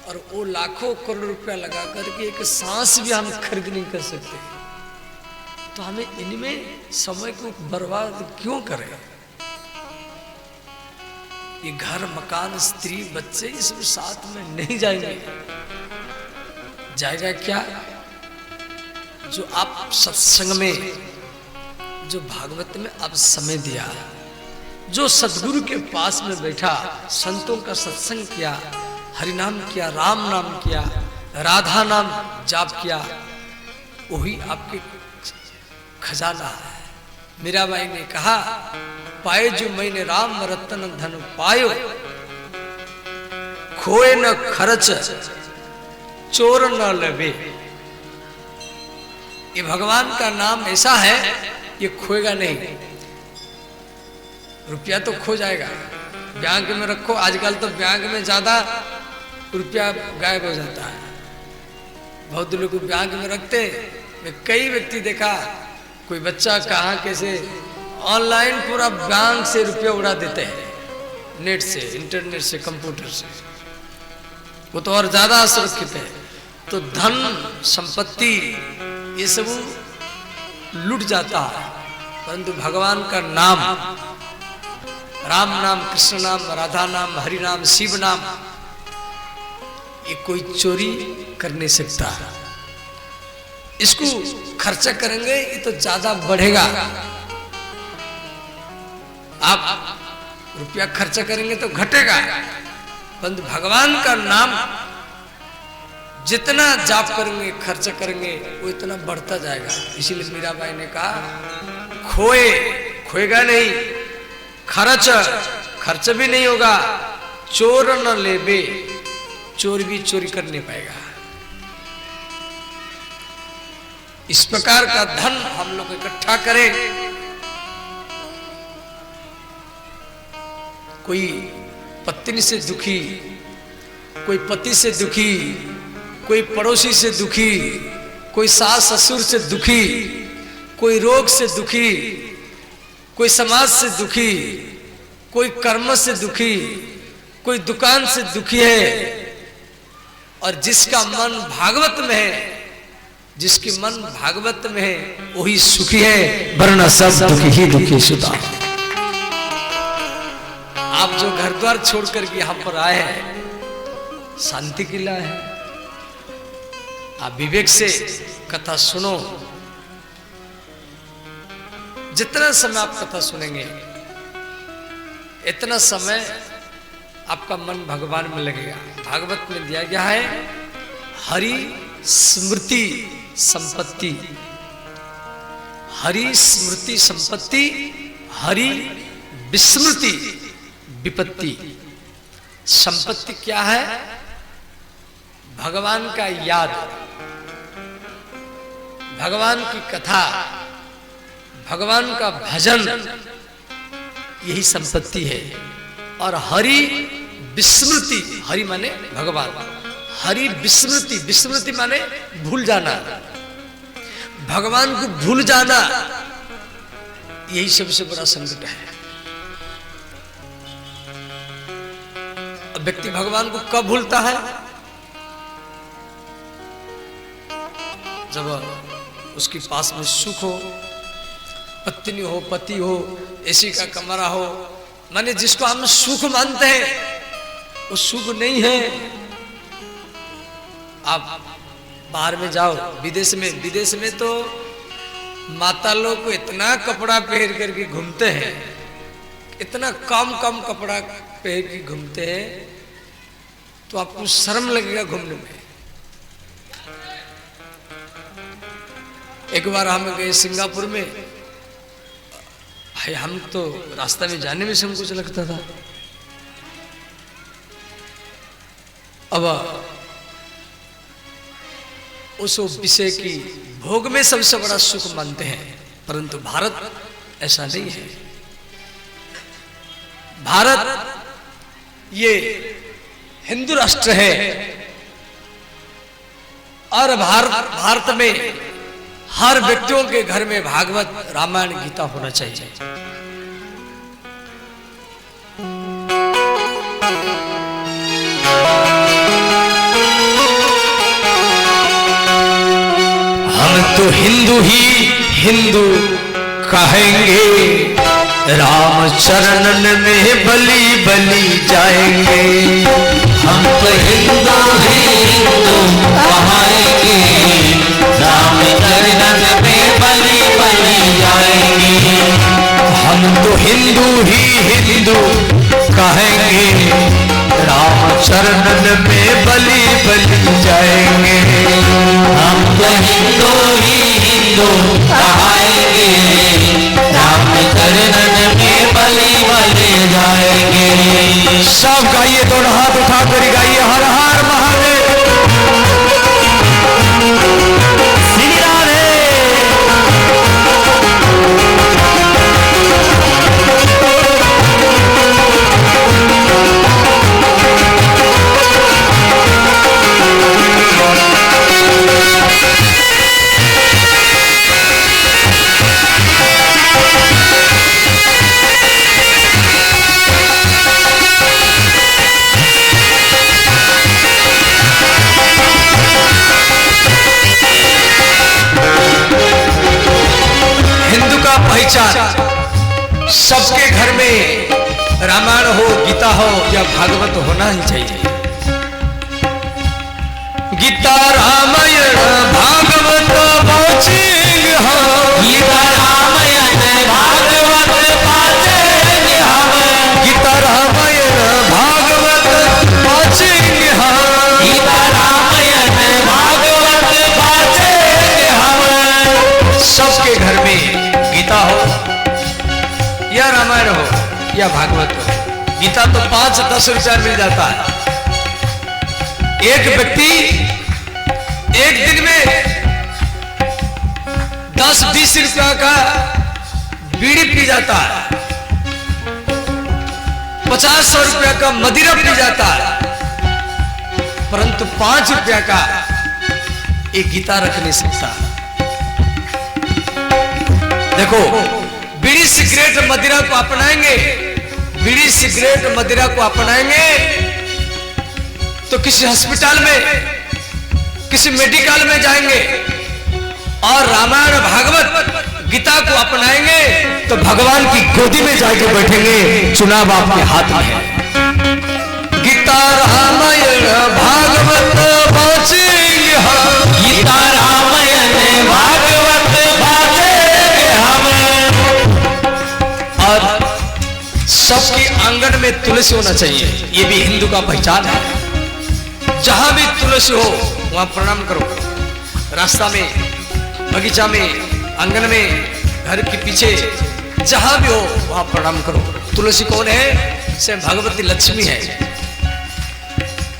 और वो लाखों करोड़ रुपया लगा करके एक सांस भी हम खरीद नहीं कर सकते, तो हमें इनमें समय को बर्बाद क्यों करें? ये घर, मकान, स्त्री, बच्चे, ये सब साथ में नहीं जाएंगे। जाएगा क्या? जो आप सत्संग में, जो भागवत में आप समय दिया, जो सदगुरु के पास में बैठा, संतों का सत्संग किया, हरि नाम किया, राम नाम किया, राधा नाम जाप किया, वही आपके खजाना है। मीराबाई ने कहा, पाए जो मैंने राम रतन धन पायो, खोए न खर्च चोर न लबे। ये भगवान का नाम ऐसा है, ये खोएगा नहीं। रुपया तो खो जाएगा, बैंक में रखो, आजकल तो बैंक में ज्यादा रुपया गायब हो जाता है। बहुत लोग बैंक में रखते, मैं कई व्यक्ति देखा, कोई बच्चा कहाँ कैसे ऑनलाइन पूरा बैंक से रुपया उड़ा देते हैं, नेट से, इंटरनेट से, कंप्यूटर से, वो तो और ज्यादा असुरक्षित है। तो धन संपत्ति ये सब लूट जाता है, परंतु भगवान का नाम, राम नाम, कृष्ण नाम, राधा नाम, हरि नाम, शिव नाम, ये कोई चोरी कर नहीं सकता। इसको खर्चा करेंगे ये तो ज्यादा बढ़ेगा। आप रुपया खर्चा करेंगे तो घटेगा, परंतु भगवान का नाम जितना जाप करेंगे, खर्च करेंगे, वो इतना बढ़ता जाएगा। इसीलिए मीराबाई ने कहा खोएगा नहीं, खर्च भी नहीं होगा, चोर न लेबे, चोर भी चोरी कर नहीं पाएगा। इस प्रकार का धन हम लोग इकट्ठा करें। कोई पत्नी से दुखी, कोई पति से दुखी, कोई पड़ोसी से दुखी, कोई सास ससुर से दुखी, कोई रोग से दुखी, कोई समाज से दुखी, कोई कर्म से दुखी, कोई दुकान से दुखी है। और जिसका मन भागवत में है, जिसकी मन भागवत में है, वही सुखी है, वरना सब दुखी ही दुखी सुता। आप जो घर द्वार छोड़कर के यहां पर आए हैं, शांति के लिए है। आप विवेक से कथा सुनो। जितना समय आप कथा सुनेंगे, इतना समय आपका मन भगवान में लगेगा। भागवत में दिया गया है हरि स्मृति संपत्ति, हरि स्मृति संपत्ति, हरि विस्मृति विपत्ति। संपत्ति क्या है? भगवान का याद, भगवान की कथा, भगवान का भजन, यही संपत्ति है। और हरि विस्मृति, हरि माने भगवान, हरि विस्मृति, विस्मृति माने भूल जाना, भगवान को भूल जाना, यही सबसे बड़ा संकट है। अब व्यक्ति भगवान को कब भूलता है? जब उसके पास में सुख हो, पत्नी हो, पति हो, एसी का कमरा हो, माने जिसको हम सुख मानते हैं वो सुख नहीं है। आप बाहर में जाओ, विदेश में तो माता लोग को इतना कपड़ा पहन करके घूमते हैं, इतना कम कपड़ा पहन के घूमते हैं, तो आपको शर्म लगेगा घूमने में। एक बार हम गए सिंगापुर में, भाई हम तो रास्ता में जाने में संकोच लगता था। अब उस विषय की भोग में सबसे बड़ा सुख मानते हैं, परंतु भारत ऐसा नहीं है। भारत ये हिंदू राष्ट्र है, और भारत में हर व्यक्तियों के घर में भागवत, रामायण, गीता होना चाहिए। हम तो हिंदू ही हिंदू कहेंगे, राम चरणन में बलि बलि जाएंगे। हम तो हिंदू ही हिंदू कहेंगे, राम चरणन में बलि बलि जाएंगे। हम तो हिंदू ही हिंदू कहेंगे, राम चरणन में बलि बलि जाएंगे। हम तो हिंदू ही हिंदू कहेंगे, राम चरणन में बलि बलि जाएंगे। सब गाइए, दोनों हाथ उठा कर गाइए, हर हर महादेव। श्री राधे। पहचान सबके घर में रामायण हो, गीता हो या भागवत होना ही चाहिए। गीता रामायण भागवत पहुंचेंगे हम, गीता रामायण भागवत पहुंचेंगे हम, गीता रामायण भागवत पहुंचेंगे हम, गीता रामायण भागवत पहुंचेंगे हम। सबके घर में गीता हो या रामायण हो या भागवत हो। गीता तो 5-10 रुपया मिल जाता है। एक व्यक्ति एक दिन में 10-20 रुपया का बीड़ी पी जाता है, 50-100 रुपया का मदिरा पी जाता है, परंतु 5 रुपया का एक गीता रख नहीं सकता। देखो, बीड़ी सिगरेट मदिरा को अपनाएंगे, बीड़ी सिगरेट मदिरा को अपनाएंगे तो किसी अस्पताल में, किसी मेडिकल में जाएंगे, और रामायण भागवत गीता को अपनाएंगे तो भगवान की गोदी में जाके बैठेंगे, चुनाव आपके हाथ में है। गीता रामायण भागवत पहुंचेंगे हम, गीता रामायण भागवत पहुंचेंगे हम। और सबके आंगन में तुलसी होना चाहिए, ये भी हिंदू का पहचान है। जहां भी तुलसी हो वहां प्रणाम करो, रास्ता में, बगीचा में, आंगन में, घर के पीछे, जहां भी हो वहां प्रणाम करो। तुलसी कौन है? स्वयं भगवती लक्ष्मी है।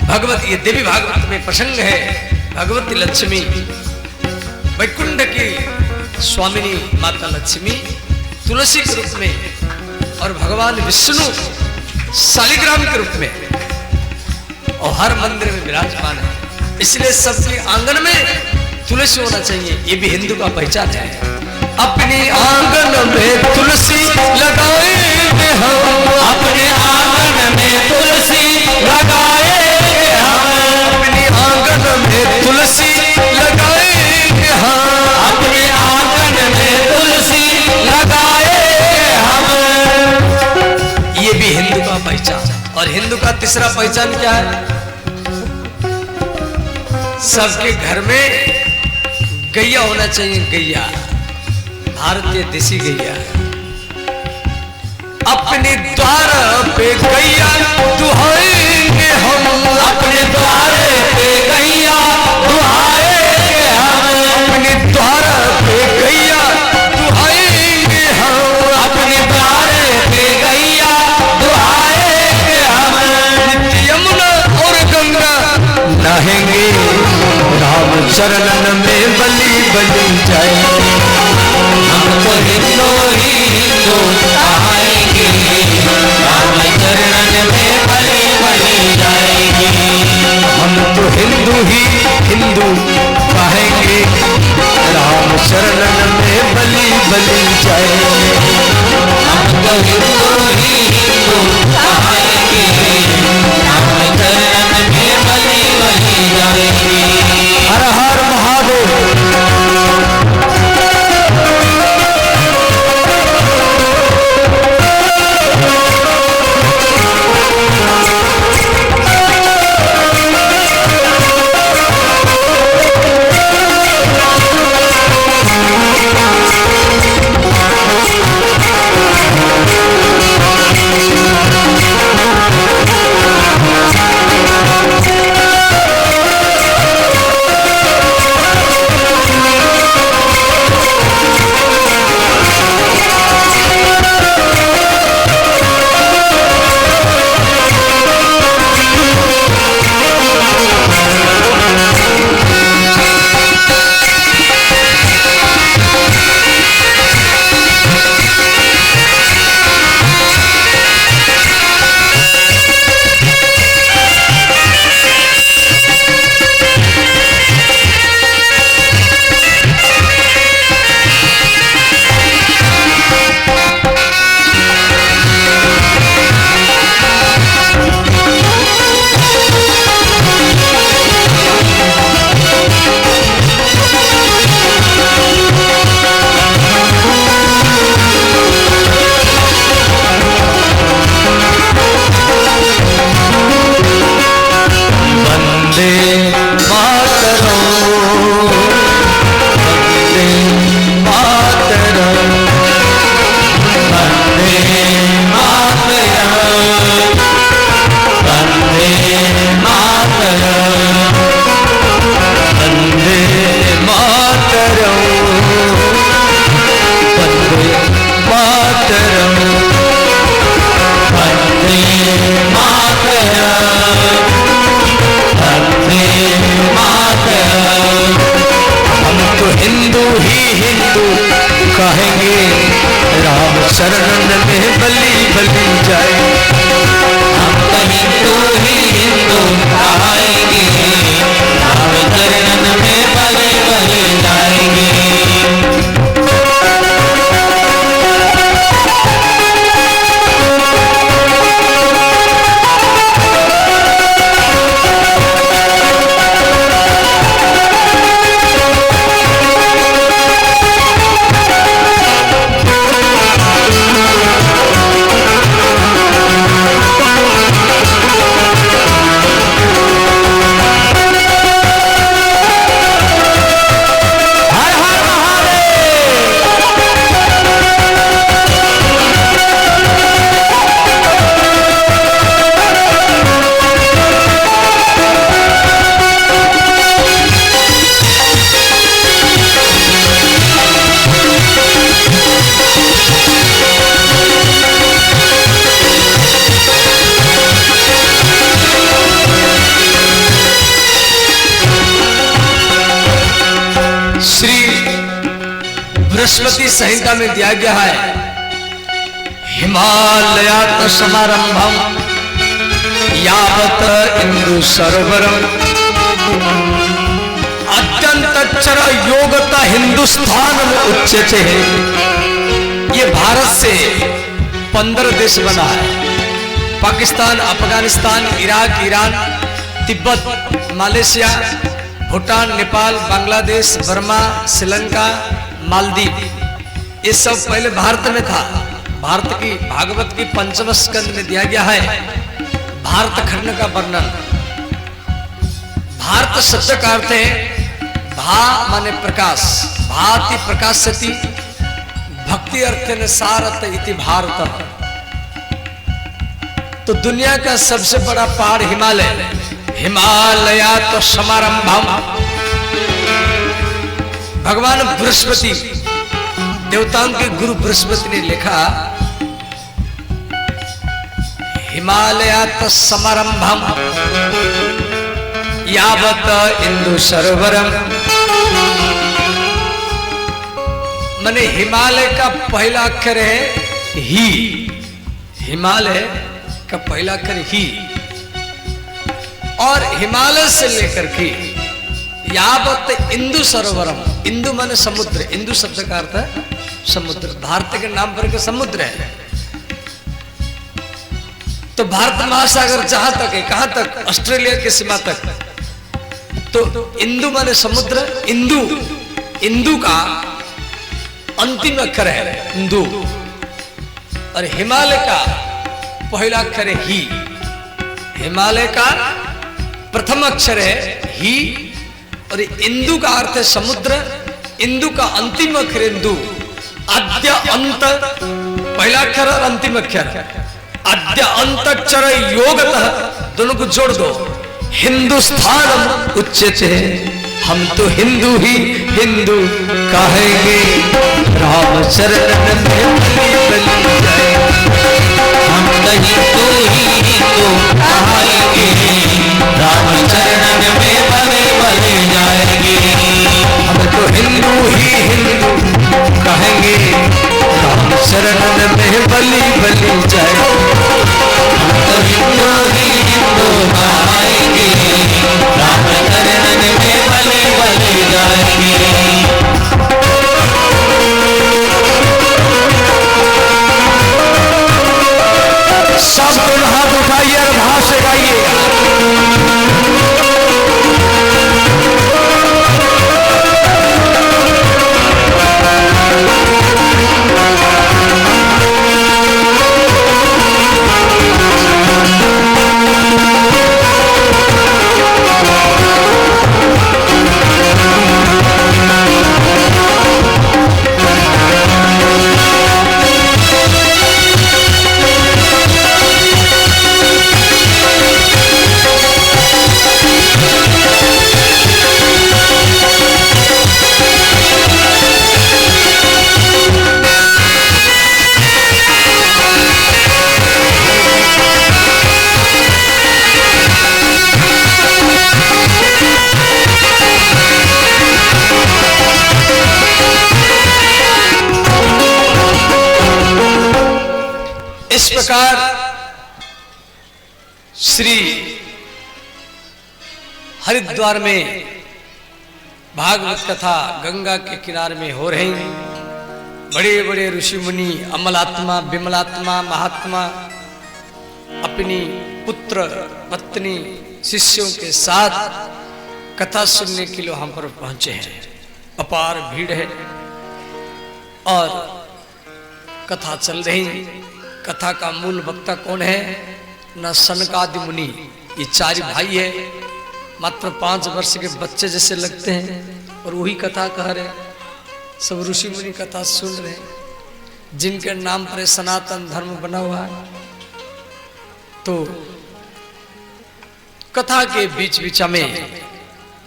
भगवती, ये देवी भागवत में प्रसंग है, भगवती लक्ष्मी वैकुंठ की स्वामिनी माता लक्ष्मी तुलसी के रूप में, और भगवान विष्णु शालिग्राम के रूप में, और हर मंदिर में विराजमान है। इसलिए सबके आंगन में तुलसी होना चाहिए, ये भी हिंदू का पहचान है। अपने आंगन में तुलसी लगाएंगे हम, अपने आंगन में तुलसी लगाएंगे हम, अपने आंगन में तुलसी लगाएंगे हम, अपने आंगन में तुलसी लगाएंगे हम। ये भी हिंदू का पहचान। और हिंदू का तीसरा पहचान क्या है? सबके घर में गैया होना चाहिए, गैया, भारतीय देसी गैया। अपने द्वार पे गैया दुहाएंगे हम, अपने द्वार पे गैया दुहाएंगे हम, अपने द्वार पे गैया दुहाएंगे हम, अपने द्वार पे गैया दुहाएंगे हम। नित्य यमुना और गंगा नहाएंगे, राम चरणन में बलि बलि जाएंगे। हम तो हिंदू ही हिंदू कहाएंगे, राम चरणन में बलि बलि जाएंगे। हम तो हिंदू ही हिंदू कहेंगे, राम चरणन में बलि बलि जाएंगे। हम तो हिंदू ही हिंदू कहाएंगे, राम चरणन में बलि बलि जाएंगे। हर हर महादेव। बृहस्पति संहिता में दिया गया है, हिमालयात समारंभम यावत इंदु सरोवरम अत्यंतक्षर योगता हिंदुस्तान में उच्चते है। ये भारत से 15 देश बना है, Pakistan, Afghanistan, Iraq, Iran, Tibet, Malaysia, Bhutan, Nepal, Bangladesh, Burma, Sri Lanka, Maldives, ये सब पहले भारत में था। भारत की भागवत की 5वें स्कंद में दिया गया है भारत खंड का वर्णन। भारत शब्द का अर्थ है भा माने प्रकाश, भाति प्रकाशति, भक्ति अर्थ ने सारत इति भारत। तो दुनिया का सबसे बड़ा पहाड़ हिमालय, हिमालयात तो समारंभम। भगवान बृहस्पति, देवताओं के गुरु बृहस्पति ने लिखा हिमालयात समारंभम यावत इंदु सरोवरम। माने हिमालय का पहला अक्षर है ही, हिमालय का पहला अक्षर ही, और हिमालय से लेकर के यावत इंदु सरोवरम, इंदु माने समुद्र, इंदु शब्द का अर्थ है समुद्र, भारत के नाम पर के समुद्र है। तो भारत महासागर जहां तक है, कहां तक, ऑस्ट्रेलिया की सीमा तक। तो इंदु माने समुद्र, इंदु, इंदु का अंतिम अक्षर है इंदु, और हिमालय का पहला अक्षर है ही। हिमालय का प्रथम अक्षर है ही, और इंदु का अर्थ है समुद्र, इंदु का अंतिम अक्षर इंदु। आद्य अंत पहला अक्षर और अंतिम अक्षर, आद्य अंत अक्षर योगतः, दोनों को जोड़ दो, हिंदुस्तान उच्चते। हम तो हिंदू ही हिंदू कहेंगे, राम शरण में बलि बलि जाए। हम तो हिंदू ही हिंदू कहेंगे, राम चरण में बलि बलि जाएंगे। हम तो हिंदू ही हिंदू कहेंगे, राम शरण में बलि बलि जाए। हम तो हिंदू ही हिंदू कहेंगे, राम चरण में बलि बलि जाएंगे। सब हाथ उठाइए और भाव से गाइए। इस प्रकार श्री हरिद्वार में भागवत कथा गंगा के किनारे में हो रही। बड़े बड़े ऋषि मुनि, अमलात्मा, विमलात्मा, महात्मा अपनी पुत्र, पत्नी, शिष्यों के साथ कथा सुनने के लिए वहां पर पहुंचे हैं। अपार भीड़ है और कथा चल रही। कथा का मूल वक्ता कौन है? न सनकादि मुनि, ये चार भाई है, मात्र 5 वर्ष के बच्चे जैसे लगते हैं और वही कथा कह रहे। सब ऋषि मुनि कथा सुन रहे, जिनके नाम पर सनातन धर्म बना हुआ है। तो कथा के बीच बीच में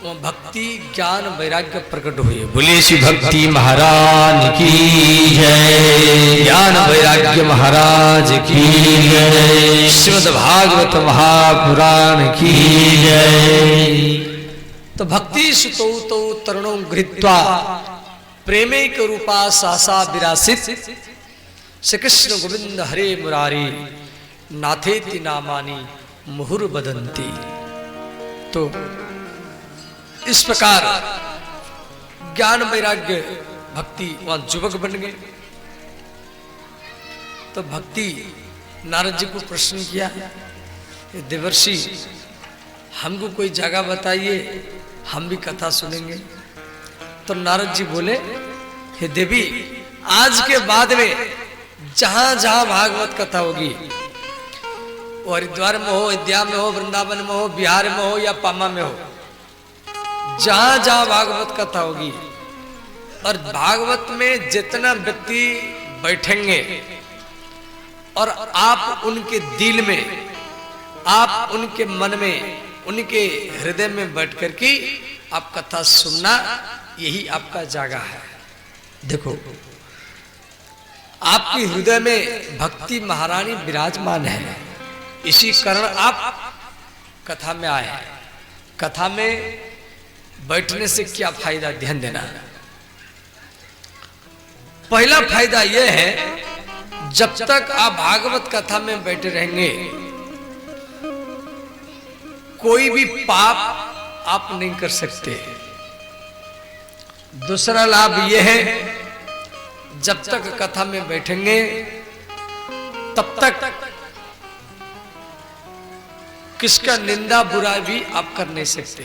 वो भक्ति, ज्ञान, वैराग्य प्रकट हुए। बोलिए श्री भक्ति महाराज की जय, ज्ञान वैराग्य महाराज की जय, श्रीमद् भागवत महापुराण की जय। तो भक्ति सुतो तो तरुणों गृहीत्वा प्रेमिक रूपा सासा विरासित श्री कृष्ण गोविंद हरे मुरारी नाथेति नामानी मुहुर बदंती। तो इस प्रकार ज्ञान वैराग्य भक्ति वहां युवक बन गए। तो भक्ति नारद जी को प्रश्न किया, देवर्षि हमको कोई जगह बताइए, हम भी कथा सुनेंगे। तो नारद जी बोले, हे देवी, आज के बाद में जहां जहां भागवत कथा होगी, वो हरिद्वार में हो, अयोध्या में हो, वृंदावन में हो, बिहार में हो या पामा में हो, जहां जहां भागवत कथा होगी और भागवत में जितना व्यक्ति बैठेंगे और आप उनके दिल में, आप उनके मन में, उनके हृदय में बैठ कर के आप कथा सुनना, यही आपका जगह है। देखो, आपके हृदय में भक्ति महारानी विराजमान है, इसी कारण आप कथा में आए हैं। कथा में बैठने से क्या फायदा, ध्यान देना। पहला फायदा यह है, जब तक आप भागवत कथा में बैठे रहेंगे कोई भी पाप आप नहीं कर सकते। दूसरा लाभ यह है, जब तक कथा में बैठेंगे तब तक किसका निंदा बुराई भी आप कर नहीं सकते।